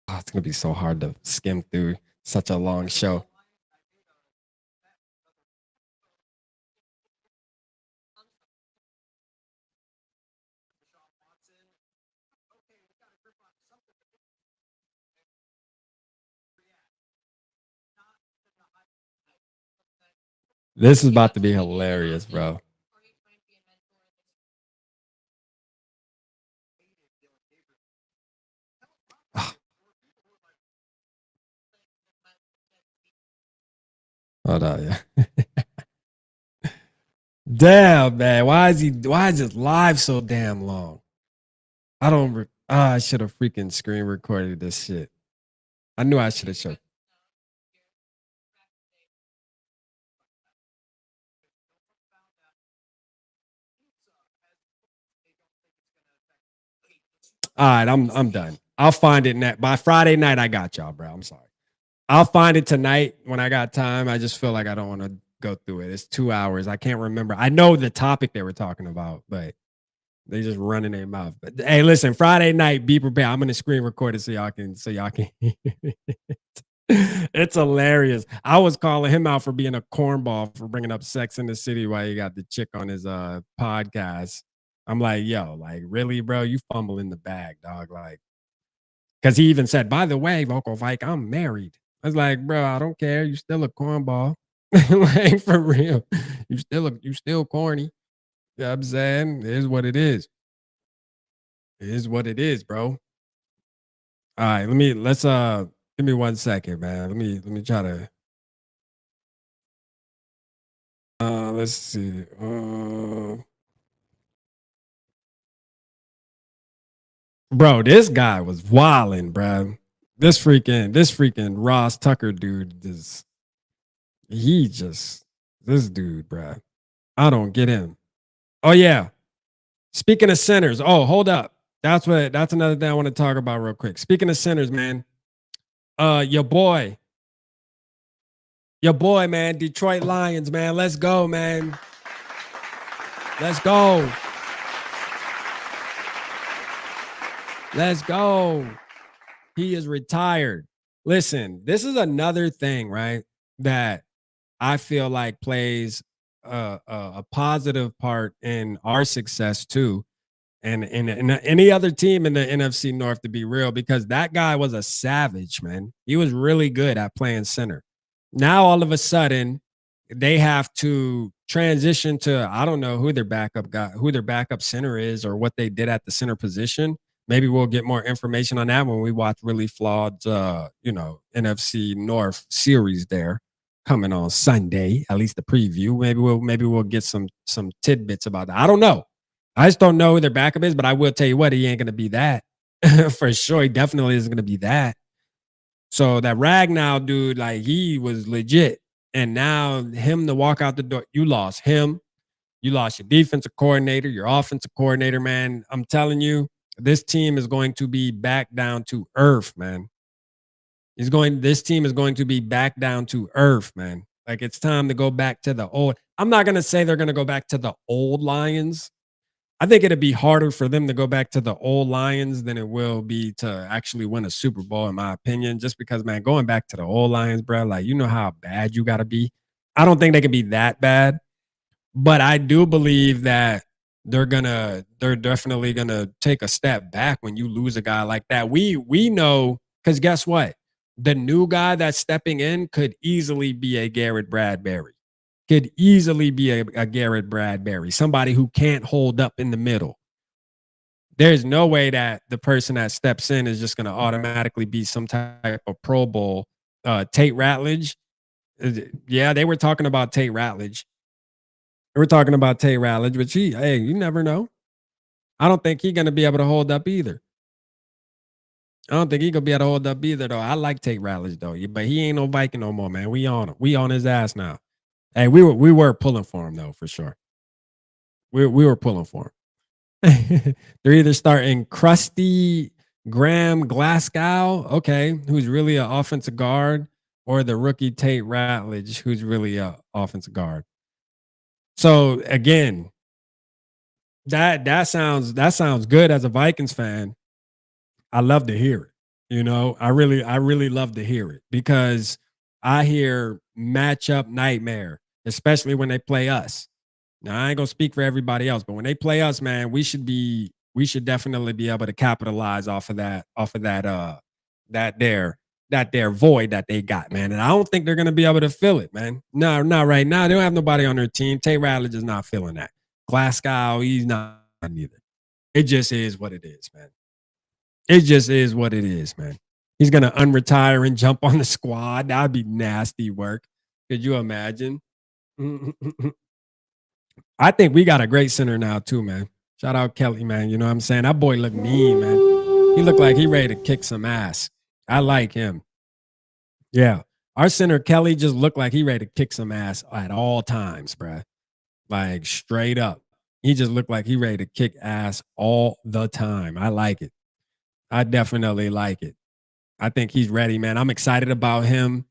Oh, it's gonna be so hard to skim through such a long show. This is about to be hilarious, bro. Hold on, yeah. Damn, man. Why is this live so damn long? I should have freaking screen recorded this shit. I knew I should have showed. All right, I'm done. I'll find it by Friday night. I got y'all, bro. I'm sorry. I'll find it tonight when I got time. I just feel like I don't want to go through it. It's 2 hours. I can't remember. I know the topic they were talking about, but they just running their mouth. But hey, listen, Friday night, be prepared. I'm gonna screen record it so y'all can It's hilarious. I was calling him out for being a cornball for bringing up Sex in the City while he got the chick on his podcast. I'm like, yo, like, really, bro? You fumble in the bag, dog. Like, because he even said, by the way, Vocal Vike, I'm married. I was like, bro, I don't care. You still a cornball. Like, for real. You still corny. You know what I'm saying? It is what it is. It is what it is, bro. All right, let's give me 1 second, man. Let me try to let's see. Bro, this guy was wilding, bro. This freaking Ross Tucker dude this dude, bro. I don't get him. Oh yeah. Speaking of centers, hold up. That's another thing I want to talk about real quick. Speaking of centers, man. Your boy, man, Detroit Lions, man. Let's go, man. Let's go. Let's go. He is retired. Listen, this is another thing, right? That I feel like plays a positive part in our success too, and any other team in the NFC North, to be real, because that guy was a savage, man. He was really good at playing center. Now all of a sudden, they have to transition to, I don't know who their backup center is, or what they did at the center position. Maybe we'll get more information on that when we watch Really Flawed, NFC North series there coming on Sunday, at least the preview. Maybe we'll get some tidbits about that. I don't know. I just don't know who their backup is, but I will tell you what, he ain't going to be that for sure. He definitely isn't going to be that. So that Ragnow dude, like, he was legit. And now him to walk out the door, you lost him. You lost your defensive coordinator, your offensive coordinator, man. I'm telling you, this team is going to be back down to earth, man. This team is going to be back down to earth, man. Like, it's time to go back to the old. I'm not going to say they're going to go back to the old Lions. I think it'd be harder for them to go back to the old Lions than it will be to actually win a Super Bowl, in my opinion, just because, man, going back to the old Lions, bro, like, you know how bad you got to be. I don't think they can be that bad, but I do believe that they're definitely going to take a step back when you lose a guy like that. We know, because guess what? The new guy that's stepping in could easily be a Garrett Bradbury. Could easily be a Garrett Bradbury, somebody who can't hold up in the middle. There's no way that the person that steps in is just going to automatically be some type of Pro Bowl. Tate Ratledge. Yeah, they were talking about Tate Ratledge. But you never know. I don't think he's going to be able to hold up either. though. I like Tate Ratledge, though. But he ain't no Viking no more, man. We on him. We on his ass now. Hey, we were pulling for him, though, for sure. We were pulling for him. They're either starting Krusty Graham Glasgow, okay, who's really an offensive guard, or the rookie Tate Ratledge, who's really an offensive guard. So again, that sounds good as a Vikings fan. I love to hear it. I really love to hear it, because I hear matchup nightmare, especially when they play us. Now, I ain't gonna speak for everybody else, but when they play us, man, we should definitely be able to capitalize off of that their void that they got, man. And I don't think they're gonna be able to fill it, man. No, not right now. They don't have nobody on their team. Tate Ratledge is not feeling that. Glasgow, he's not either. It just is what it is, man. It just is what it is, man. He's gonna unretire and jump on the squad. That'd be nasty work. Could you imagine? I think we got a great center now too, man. Shout out Kelly, man. You know what I'm saying? That boy look mean, man. He looked like he ready to kick some ass. I like him. Yeah. Our center, Kelly, just looked like he ready to kick some ass at all times, bruh. Like, straight up. He just looked like he ready to kick ass all the time. I like it. I definitely like it. I think he's ready, man. I'm excited about him.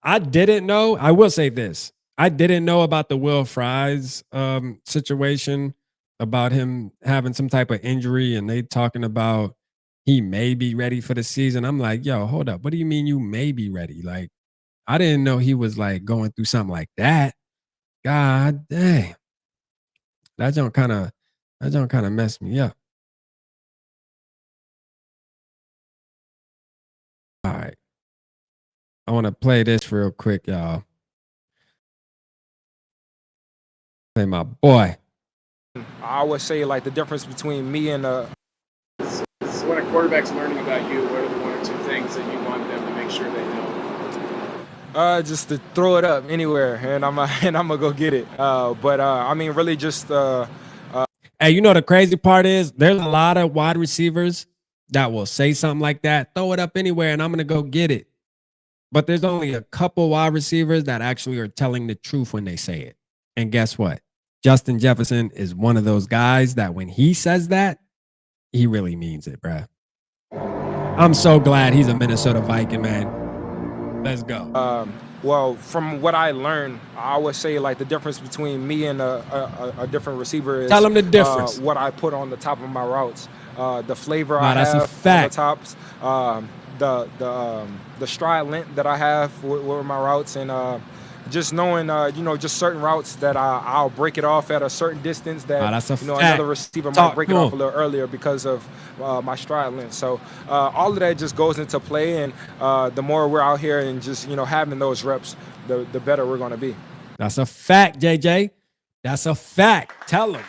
I didn't know. I will say this. I didn't know about the Will Fries situation, about him having some type of injury, and they talking about he may be ready for the season. I'm like, yo, hold up. What do you mean you may be ready? Like, I didn't know he was like going through something like that. God dang. That don't kind of mess me up. All right. I want to play this real quick, y'all. Play my boy. I always say, like, the difference between me and So when a quarterback's learning about you, what are the one or two things that you want them to make sure they know? just to throw it up anywhere, and I'm gonna go get it. I mean, really just. Hey, you know the crazy part is there's a lot of wide receivers that will say something like that, throw it up anywhere, and I'm gonna go get it. But there's only a couple wide receivers that actually are telling the truth when they say it. And guess what? Justin Jefferson is one of those guys that when he says that, he really means it, bruh. I'm so glad he's a Minnesota Viking, man. Let's go. Well, from what I learned, I always say, like, the difference between me and a different receiver is tell him the difference. What I put on the top of my routes, the flavor Wow, I that's have a fact. on the tops, the stride length that I have with my routes, and just knowing, just certain routes that I'll break it off at a certain distance that, that's a fact. another receiver might break it off a little earlier because of my stride length. So all of that just goes into play, and the more we're out here and just, having those reps, the better we're going to be. That's a fact, JJ. That's a fact. Tell them.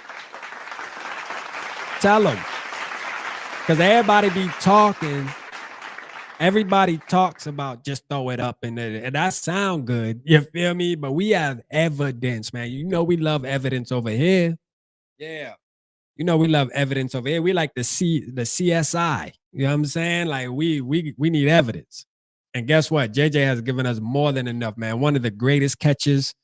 Because everybody be talking. Everybody talks about just throw it up and that sound good. You feel me? But we have evidence, man. We love evidence over here. Yeah. We love evidence over here. We like the CSI. You know what I'm saying? Like we need evidence. And guess what? JJ has given us more than enough, man. One of the greatest catches.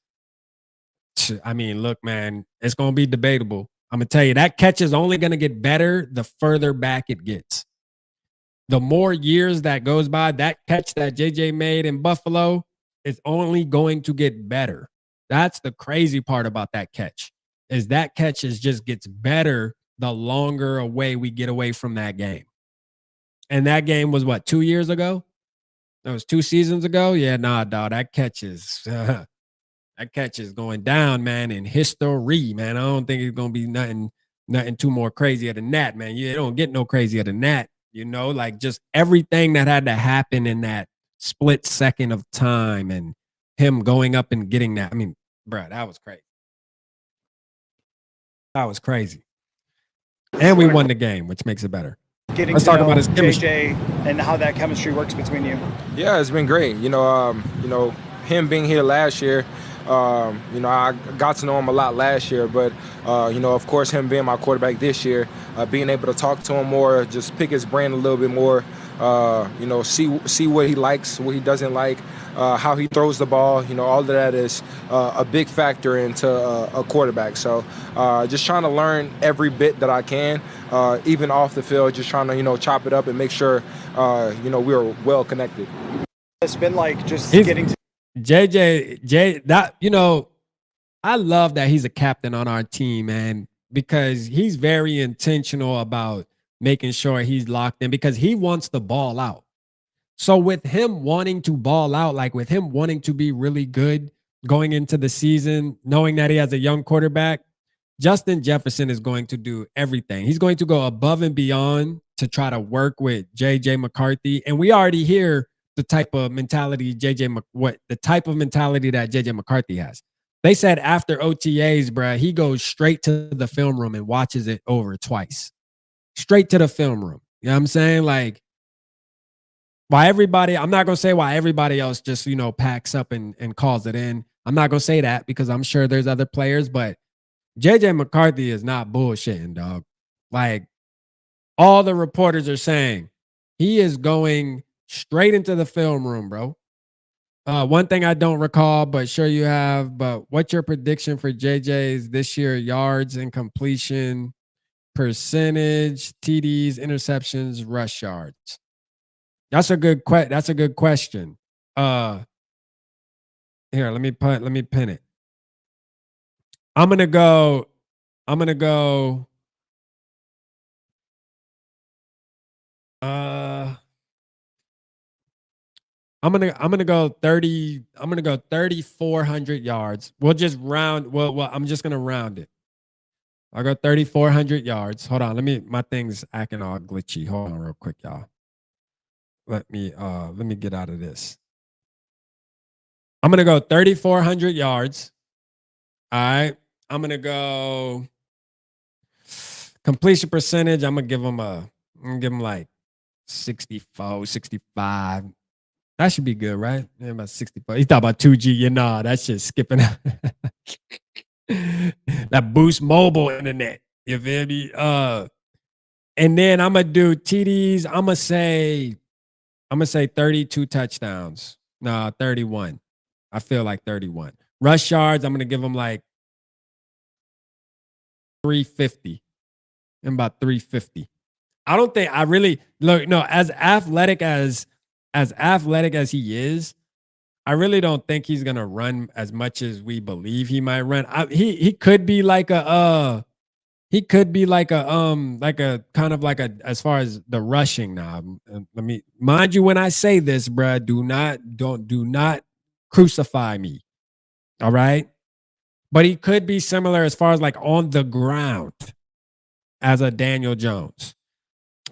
I mean, look, man, it's going to be debatable. I'm going to tell you, that catch is only going to get better the further back it gets. The more years that goes by, that catch that JJ made in Buffalo is only going to get better. That's the crazy part about that catch, is that catch just gets better the longer away we get away from that game. And that game was what, 2 years ago? That was 2 seasons ago? Yeah, nah, dog, that catch is that catch is going down, man, in history, man. I don't think it's going to be nothing too more crazier than that, man. You don't get no crazier than that. Like just everything that had to happen in that split second of time and him going up and getting that. I mean, bro, that was crazy. That was crazy. And we won the game, which makes it better. Let's talk about his chemistry. JJ and how that chemistry works between you. Yeah, it's been great. Him being here last year, I got to know him a lot last year, but, of course, him being my quarterback this year, being able to talk to him more, just pick his brain a little bit more, see what he likes, what he doesn't like, how he throws the ball, all of that is a big factor into a quarterback. So just trying to learn every bit that I can, even off the field, just trying to, chop it up and make sure, we're well connected. It's been like just getting to I love that he's a captain on our team, man, because he's very intentional about making sure he's locked in because he wants the ball out. So with him wanting to ball out, like with him wanting to be really good going into the season, knowing that he has a young quarterback, Justin Jefferson is going to do everything. He's going to go above and beyond to try to work with JJ McCarthy. And we already hear the type of mentality that JJ McCarthy has. They said after OTAs, bruh, he goes straight to the film room and watches it over twice. Straight to the film room. You know what I'm saying? Like, I'm not going to say why everybody else just, packs up and calls it in. I'm not going to say that because I'm sure there's other players, but JJ McCarthy is not bullshitting, dog. Like, all the reporters are saying he is going straight into the film room, bro. One thing I don't recall, but sure you have, but what's your prediction for JJ's this year yards and completion percentage, TDs, interceptions, rush yards? That's a good question. Here, let me pin it. I'm gonna go I'm gonna go 30. I'm gonna go 3,400 yards. We'll just round. Well, I'm just gonna round it. I'll go 3,400 yards. Hold on. My thing's acting all glitchy. Hold on real quick, y'all. Let me get out of this. I'm gonna go 3,400 yards. All right. I'm gonna go completion percentage. I'm gonna give him like 64, 65. That should be good, right? Yeah, about 64. He thought about 2G. That shit's skipping out. That Boost Mobile internet. You feel me? And then I'm gonna do TDs. I'm gonna say 32 touchdowns. No, 31. I feel like 31. Rush yards, I'm gonna give him like 350. And about 350. I don't think I really look. No, as athletic as he is, I really don't think he's gonna run as much as we believe he might run. He could be like a He could be like a kind of like a as far as the rushing now. Let me mind you when I say this, bruh, do not crucify me. All right. But he could be similar as far as like on the ground as a Daniel Jones.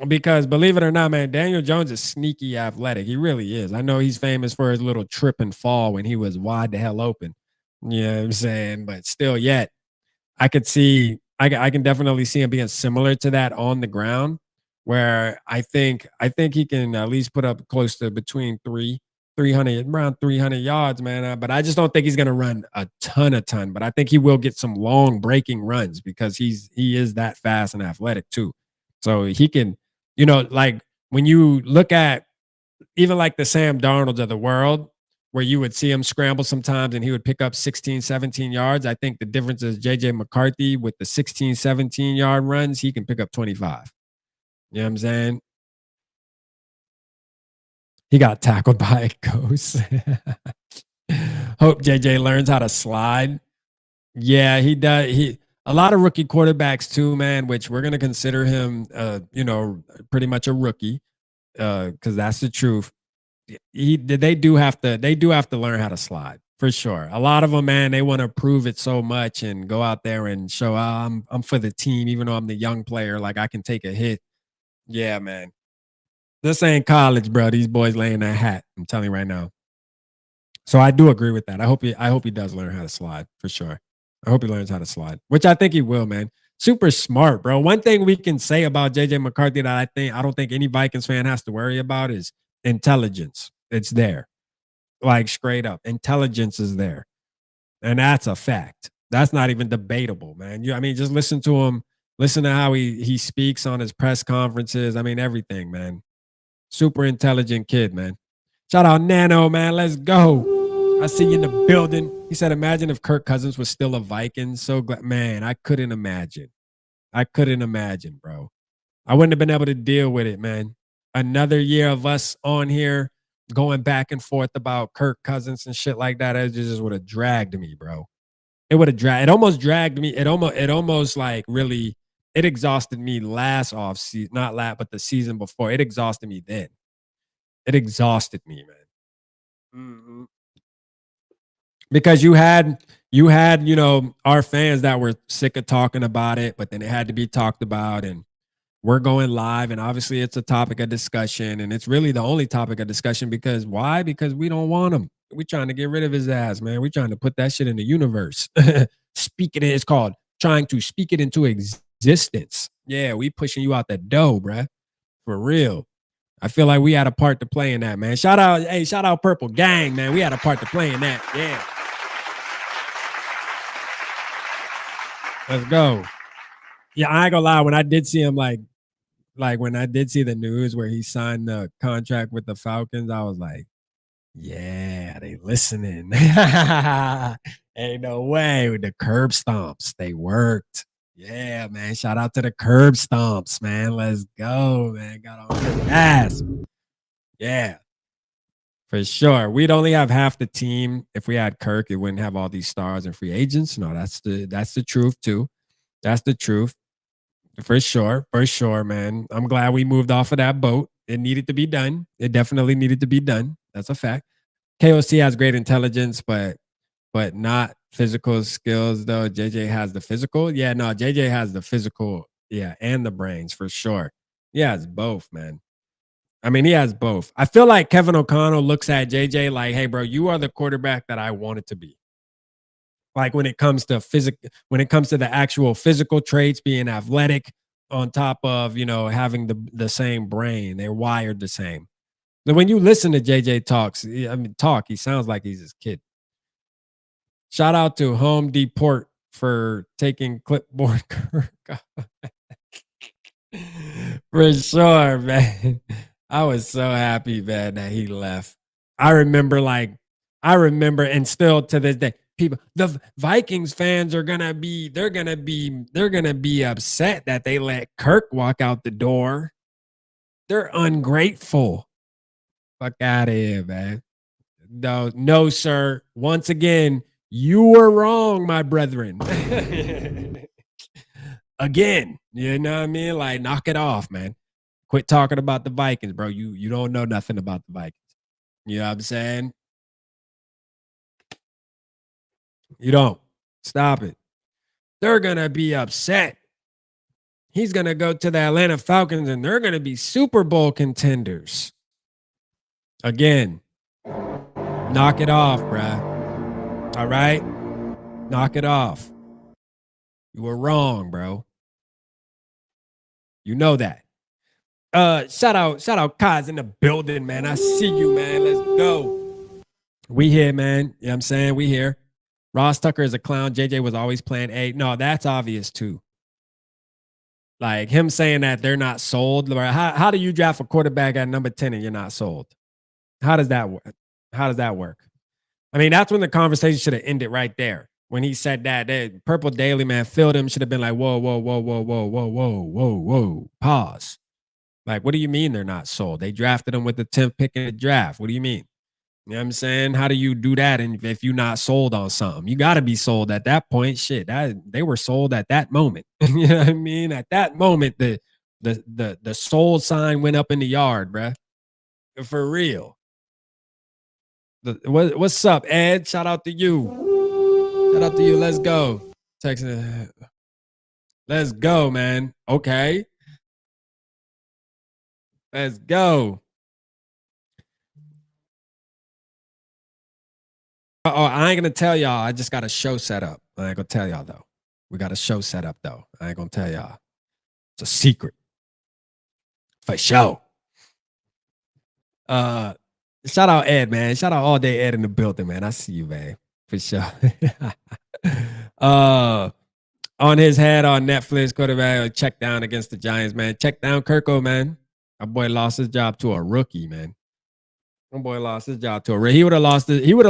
Because believe it or not, man, Daniel Jones is sneaky athletic. He really is. I know he's famous for his little trip and fall when he was wide the hell open. You know what I'm saying? But still, yet I could see, I can definitely see him being similar to that on the ground, where I think he can at least put up close to between 300, around 300 yards, man. But I just don't think he's going to run a ton. But I think he will get some long breaking runs because he is that fast and athletic too. So he can, you know, like when you look at even like the Sam Darnolds of the world, where you would see him scramble sometimes and he would pick up 16, 17 yards. I think the difference is JJ McCarthy with the 16, 17 yard runs, he can pick up 25. You know what I'm saying? He got tackled by a ghost. Hope JJ learns how to slide. Yeah, he does. A lot of rookie quarterbacks too, man, which we're gonna consider him you know, pretty much a rookie. Because that's the truth. They do have to learn how to slide for sure. A lot of them, man, they want to prove it so much and go out there and show, I'm for the team, even though I'm the young player. Like I can take a hit. Yeah, man. This ain't college, bro. These boys laying that hat. I'm telling you right now. So I do agree with that. I hope he does learn how to slide for sure. I hope he learns how to slide, which I think he will, man. Super smart, bro. One thing we can say about JJ McCarthy that I don't think any Vikings fan has to worry about is intelligence. It's there. Like straight up. Intelligence is there. And that's a fact. That's not even debatable, man. I mean, just listen to him. Listen to how he speaks on his press conferences. I mean, everything, man. Super intelligent kid, man. Shout out Nano, man. Let's go. I see you in the building. He said, imagine if Kirk Cousins was still a Viking. So glad, man, I couldn't imagine. I couldn't imagine, bro. I wouldn't have been able to deal with it, man. Another year of us on here going back and forth about Kirk Cousins and shit like that. It just would have dragged me, bro. It would have dragged. It almost dragged me. It almost like really, it exhausted me last off season, not last, but the season before. It exhausted me then. It exhausted me, man. Mm-hmm. Because you had, you know, our fans that were sick of talking about it, but then it had to be talked about, and we're going live, and obviously it's a topic of discussion, and it's really the only topic of discussion. Because why? Because we don't want him. We're trying to get rid of his ass, man. We're trying to put that shit in the universe. It's called trying to speak it into existence. Yeah, we pushing you out the door, bruh. For real. I feel like we had a part to play in that, man. Shout out Purple Gang, man. We had a part to play in that. Yeah. Let's go. Yeah, I ain't gonna lie. When I did see him, like when I did see the news where he signed the contract with the Falcons, I was like, yeah, they listening. Ain't no way. With the curb stomps, they worked. Yeah, man. Shout out to the curb stomps, man. Let's go, man. Got on his ass. Yeah. For sure. We'd only have half the team. If we had Kirk, it wouldn't have all these stars and free agents. No, that's the truth too. That's the truth. For sure, man. I'm glad we moved off of that boat. It needed to be done. It definitely needed to be done. That's a fact. KOC has great intelligence, but not physical skills, though. JJ has the physical. Yeah, no, JJ has the physical, yeah, and the brains for sure. He has both, man. I mean, he has both. I feel like Kevin O'Connell looks at JJ like, hey, bro, you are the quarterback that I wanted to be. Like when it comes to the actual physical traits, being athletic on top of, you know, having the same brain. They're wired the same. But when you listen to JJ talk, he sounds like he's his kid. Shout out to Home Deport for taking clipboard Kirk. For sure, man. I was so happy, man, that he left. I remember, and still to this day, the Vikings fans are gonna be upset that they let Kirk walk out the door. They're ungrateful. Fuck out of here, man. No, sir. Once again, you were wrong, my brethren. again. You know what I mean? Like, knock it off, man. Quit talking about the Vikings, bro. You don't know nothing about the Vikings. You know what I'm saying? You don't. Stop it. They're going to be upset. He's going to go to the Atlanta Falcons, and they're going to be Super Bowl contenders. Again, knock it off, bruh. All right? Knock it off. You were wrong, bro. You know that. Shout out Kaz in the building, man. I see you, man. Let's go. We here, man. You know what I'm saying? We here. Ross Tucker is a clown. JJ was always playing A. No, that's obvious too. Like him saying that they're not sold. How do you draft a quarterback at number 10 and you're not sold? How does that work? How does that work? I mean, that's when the conversation should have ended right there. When he said that, Purple Daily, man, filled him, should have been like, whoa, whoa, whoa, whoa, whoa, whoa, whoa, whoa, whoa. Pause. Like, what do you mean they're not sold? They drafted him with the 10th pick in the draft. What do you mean? You know what I'm saying? How do you do that if you're not sold on something? You got to be sold at that point. Shit, they were sold at that moment. You know what I mean? At that moment, the sold sign went up in the yard, bruh. For real. What's up, Ed? Shout out to you. Shout out to you. Let's go. Texas. Let's go, man. Okay. Let's go. Oh, I ain't gonna tell y'all. I just got a show set up. I ain't gonna tell y'all though. We got a show set up though. I ain't gonna tell y'all. It's a secret. For sure. Shout out Ed, man. Shout out all day Ed in the building, man. I see you, man. For sure. On his head on Netflix, quarterback check down against the Giants, man. Check down Kirko, man. My boy lost his job to a rookie, man. My boy lost his job to a rookie. He would have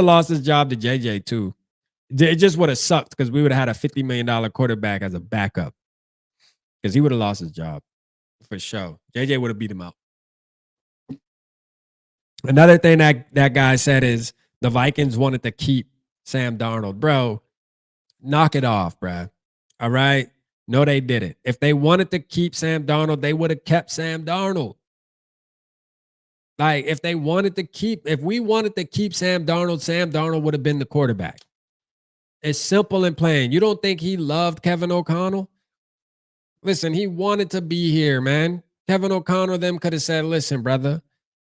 lost his job to JJ too. It just would have sucked because we would have had a $50 million quarterback as a backup. Because he would have lost his job for sure. JJ would have beat him out. Another thing that guy said is the Vikings wanted to keep Sam Darnold. Bro, knock it off, bro. All right? No, they didn't. If they wanted to keep Sam Darnold, they would have kept Sam Darnold. Like, if we wanted to keep Sam Darnold would have been the quarterback. It's simple and plain. You don't think he loved Kevin O'Connell? Listen, he wanted to be here, man. Kevin O'Connell them could have said, listen, brother,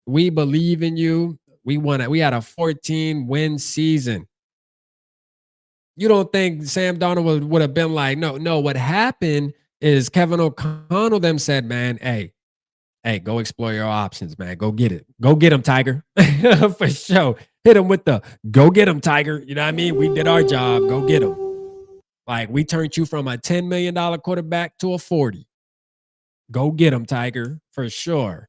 we believe in you. We had a 14-win season. You don't think Sam Darnold would have been like, no. What happened is Kevin O'Connell them said, man, hey, go explore your options, man. Go get it. Go get him, Tiger. For sure. Hit him with the go get him, Tiger. You know what I mean? We did our job. Go get him. Like, we turned you from a $10 million quarterback to a 40. Go get him, Tiger, for sure.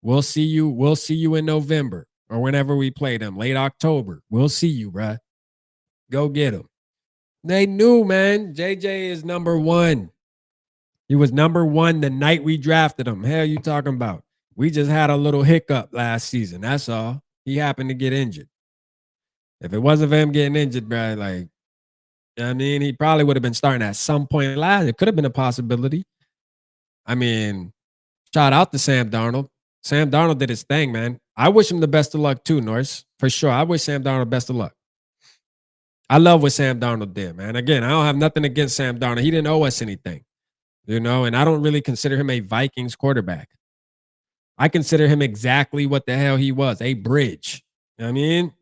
We'll see you in November or whenever we play them, late October. We'll see you, bruh. Go get him. They knew, man. JJ is number one. He was number one the night we drafted him. Hell you talking about? We just had a little hiccup last season. That's all. He happened to get injured. If it wasn't for him getting injured, bro, like, you know what I mean, he probably would have been starting at some point last. It could have been a possibility. I mean, shout out to Sam Darnold. Sam Darnold did his thing, man. I wish him the best of luck too, Norris. For sure. I wish Sam Darnold best of luck. I love what Sam Darnold did, man. Again, I don't have nothing against Sam Darnold. He didn't owe us anything, you know, and I don't really consider him a Vikings quarterback. I consider him exactly what the hell he was, a bridge. You know what I mean?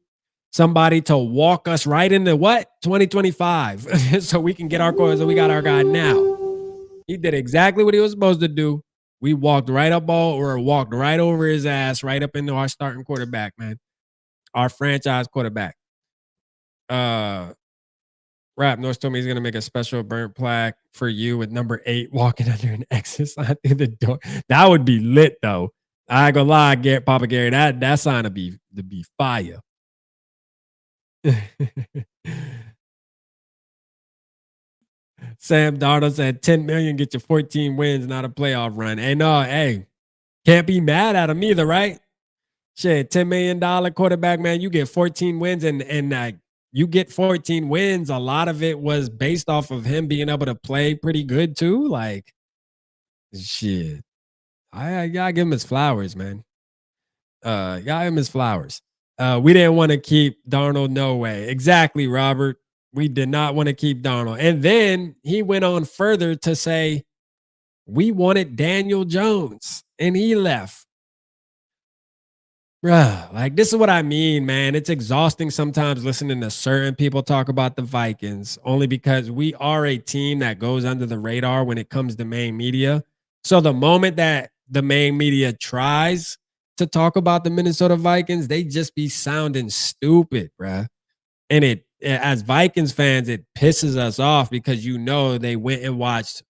Somebody to walk us right into what? 2025 so we can get our quarterback, so we got our guy now. He did exactly what he was supposed to do. We walked right up walked right over his ass, right up into our starting quarterback, man. Our franchise quarterback. Rap North told me he's gonna make a special burnt plaque for you with number 8 walking under an exit sign through the door. That would be lit though. I ain't gonna lie, Papa Gary. That sign to be fire. Sam Darnold said 10 million get you 14 wins, not a playoff run. Hey, can't be mad at him either, right? Shit, $10 million quarterback, man. You get 14 wins and you get 14 wins. A lot of it was based off of him being able to play pretty good too. Like, shit. I gotta give him his flowers, man. Gotta give him his flowers. We didn't want to keep Darnold. No way. Exactly, Robert. We did not want to keep Darnold. And then he went on further to say, we wanted Daniel Jones, and he left. Bruh, like, this is what I mean, man. It's exhausting sometimes listening to certain people talk about the Vikings, only because we are a team that goes under the radar when it comes to main media. So the moment that the main media tries to talk about the Minnesota Vikings, they just be sounding stupid, bruh. And it, as Vikings fans, it pisses us off because they went and watched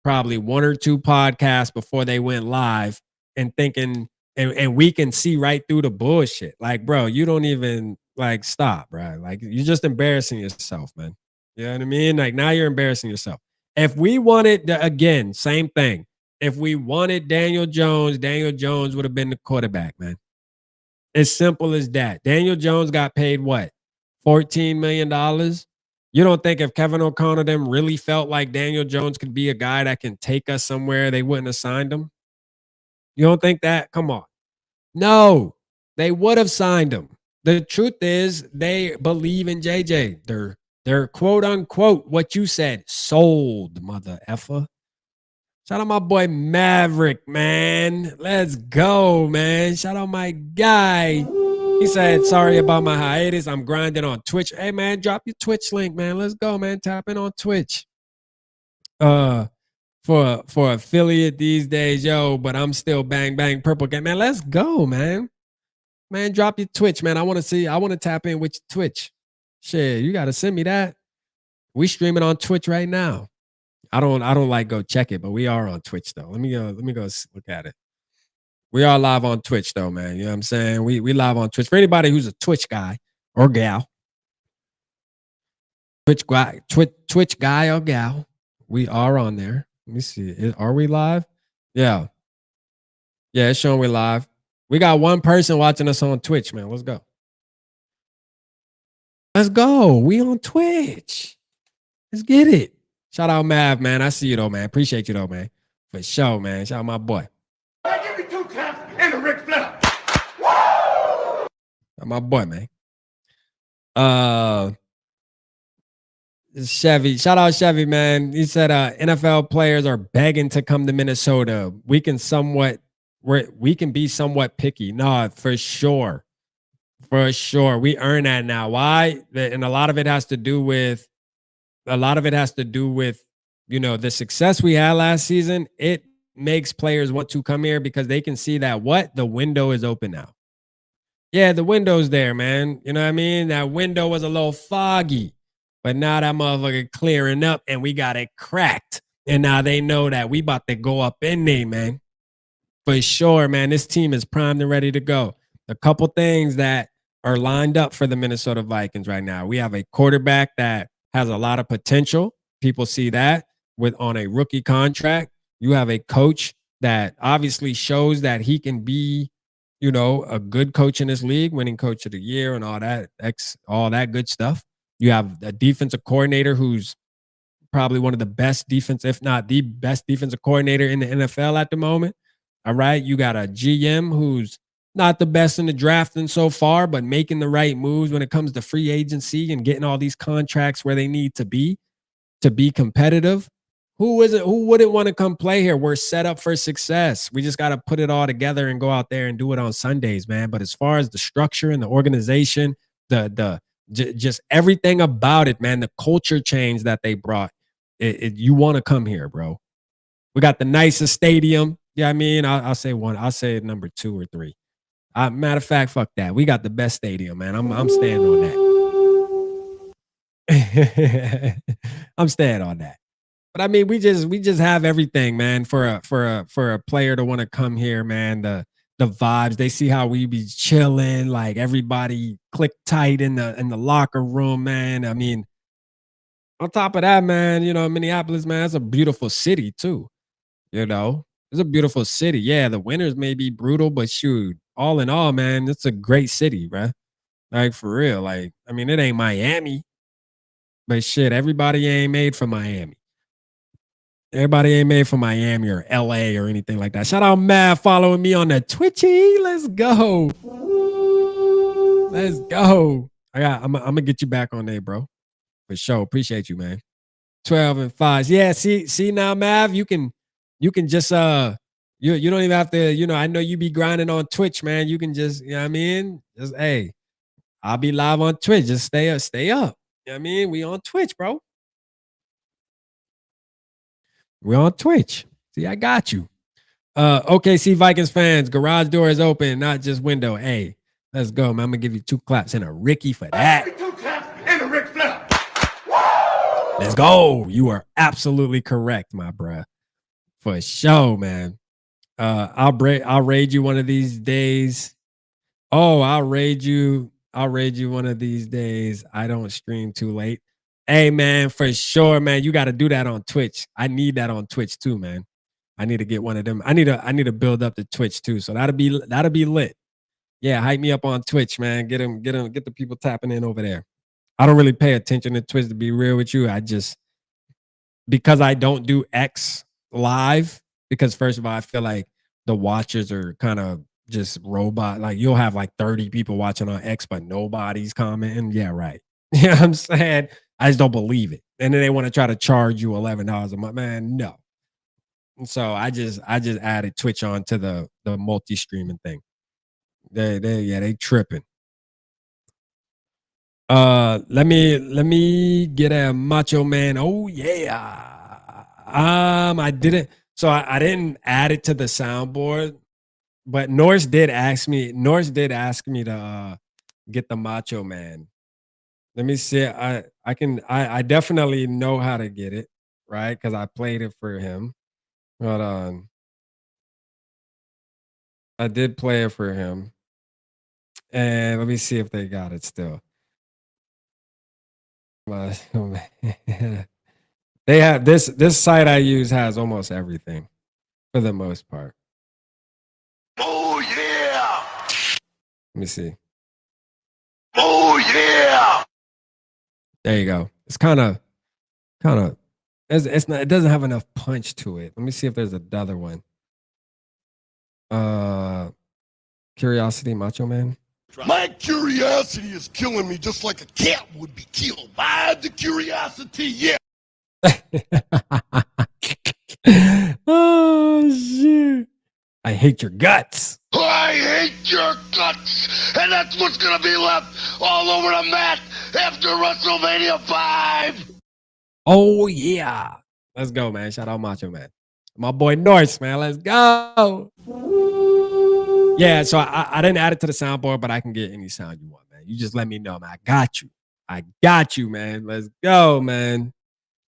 probably one or two podcasts before they went live and thinking, and we can see right through the bullshit. Like, bro, you don't even like stop, bro. Like, you're just embarrassing yourself, man. You know what I mean? Like, now you're embarrassing yourself. If we wanted, again, same thing. If we wanted Daniel Jones would have been the quarterback, man. As simple as that. Daniel Jones got paid what? $14 million. You don't think if Kevin O'Connor them really felt like Daniel Jones could be a guy that can take us somewhere, they wouldn't have signed him? You don't think that? Come on. No, they would have signed him. The truth is they believe in JJ. They're quote unquote what you said, sold, mother effer. Shout out my boy Maverick, man. Let's go, man. Shout out my guy. He said, sorry about my hiatus. I'm grinding on Twitch. Hey, man, drop your Twitch link, man. Let's go, man. Tap in on Twitch. For affiliate these days, yo, but I'm still bang, bang, purple game. Man, let's go, man. Man, drop your Twitch, man. I want to tap in with your Twitch. Shit, you got to send me that. We streaming on Twitch right now. I don't like go check it, but we are on Twitch though. Let me go look at it. We are live on Twitch though, man. You know what I'm saying? We live on Twitch. For anybody who's a Twitch guy or gal, Twitch guy or gal, we are on there. Let me see. Are we live? Yeah. Yeah, it's showing we live. We got one person watching us on Twitch, man. Let's go. Let's go. We on Twitch. Let's get it. Shout out Mav, man. I see you though, man. Appreciate you though, man. For sure, man. Shout out my boy. Give me 2 taps and a Ric Flair. My boy, man. Chevy. Shout out Chevy, man. He said NFL players are begging to come to Minnesota. We can be somewhat picky. No, for sure. For sure. We earn that now. Why? And a lot of it has to do with the success we had last season. It makes players want to come here because they can see that the window is open now. Yeah, the window's there, man. You know what I mean? That window was a little foggy, but now that motherfucker clearing up and we got it cracked. And now they know that we about to go up in there, man. For sure, man. This team is primed and ready to go. A couple things that are lined up for the Minnesota Vikings right now. We have a quarterback that has a lot of potential. People see that on a rookie contract. You have a coach that obviously shows that he can be, a good coach in this league, winning coach of the year and all that good stuff. You have a defensive coordinator who's probably one of the best if not the best defensive coordinator in the NFL at the moment. All right. You got a GM who's not the best in the drafting so far, but making the right moves when it comes to free agency and getting all these contracts where they need to be competitive. Who wouldn't want to come play here? We're set up for success. We just got to put it all together and go out there and do it on Sundays, man. But as far as the structure and the organization, just everything about it, man, the culture change that they brought, you want to come here, bro. We got the nicest stadium. Yeah, I mean, I'll say one. I'll say number 2 or 3. Matter of fact, fuck that. We got the best stadium, man. I'm staying on that. I'm staying on that. But I mean, we just have everything, man, for a player to want to come here, man. The vibes, they see how we be chilling, like everybody click tight in the locker room, man. I mean, on top of that, man, Minneapolis, man, that's a beautiful city too. It's a beautiful city. Yeah, the winters may be brutal, but shoot, all in all, man, it's a great city, right? Like, for real. Like, I mean, it ain't Miami, but shit, everybody ain't made for Miami. Everybody ain't made for Miami or LA or anything like that. Shout out Matt following me on the Twitchy. Let's go. Let's go. I'm gonna get you back on there, bro. For sure. Appreciate you, man. 12 and 5. Yeah, see now, Mav, you can just you don't even have to, I know you be grinding on Twitch, man. You can just, you know what I mean? Just hey, I'll be live on Twitch. Just stay up. You know what I mean? We on Twitch, bro. We're on Twitch. See, I got you. OKC Vikings fans, garage door is open, not just window. Hey, let's go, man. I'm gonna give you 2 claps and a Ricky for that. 2 claps and a Ric Flair. Let's go. You are absolutely correct, my bruh. For sure, man. I'll raid you one of these days. Oh, I'll raid you one of these days. I don't stream too late. Hey, man, for sure, man. You got to do that on Twitch. I need that on Twitch too, man. I need to get one of them. I need to build up the Twitch too. So that'll be lit. Yeah, hype me up on Twitch, man. Get the people tapping in over there. I don't really pay attention to Twitch, to be real with you. Because I don't do X live, because first of all, I feel like the watchers are kind of just robot. Like, you'll have like 30 people watching on X, but nobody's commenting. Yeah, right. You know what I'm saying? I just don't believe it. And then they want to try to charge you $11 a month. Man, no. And so I just added Twitch on to the multi-streaming thing. They tripping. Let me get a Macho Man. Oh yeah. I didn't add it to the soundboard, but Norse did ask me to get the Macho Man. Let me see. I definitely know how to get it, right? Because I played it for him. Hold on. I did play it for him. And let me see if they got it still. They have this site I use has almost everything for the most part. Oh yeah! Let me see. Oh yeah! There you go. It's kind of it's not, it doesn't have enough punch to it. Let me see if there's another one. Curiosity Macho Man. My curiosity is killing me just like a cat would be killed by the curiosity. Yeah. Oh shit. I hate your guts. I hate your guts. And that's what's going to be left all over the mat after WrestleMania 5. Oh yeah. Let's go, man. Shout out Macho Man. My boy Norse, man. Let's go. Yeah, so I didn't add it to the soundboard, but I can get any sound you want, man. You just let me know, man. I got you, man. Let's go, man.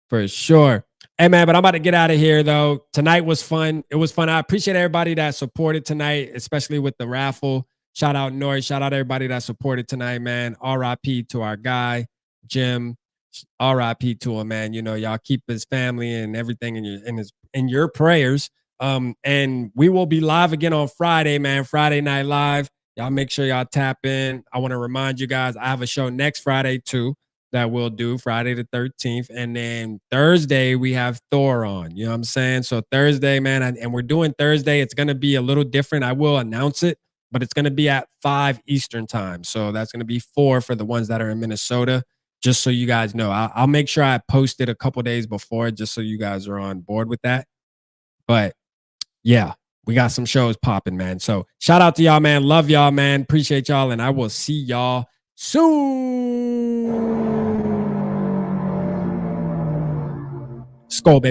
For sure. Hey, man, but I'm about to get out of here, though. Tonight was fun. It was fun. I appreciate everybody that supported tonight, especially with the raffle. Shout out Norris. Shout out everybody that supported tonight, man. RIP to our guy, Jim. RIP to him, man. You know, y'all keep his family and everything in your prayers. And we will be live again on Friday, man. Friday Night Live. Y'all make sure y'all tap in. I want to remind you guys, I have a show next Friday too that we'll do, Friday the 13th. And then Thursday, we have Thor on. You know what I'm saying? So Thursday, man, and we're doing Thursday. It's going to be a little different. I will announce it, but it's going to be at 5 Eastern time. So that's going to be 4 for the ones that are in Minnesota, just so you guys know. I'll make sure I post it a couple days before, just so you guys are on board with that. But yeah, we got some shows popping, man. So shout out to y'all, man. Love y'all, man. Appreciate y'all. And I will see y'all soon. Skull, baby.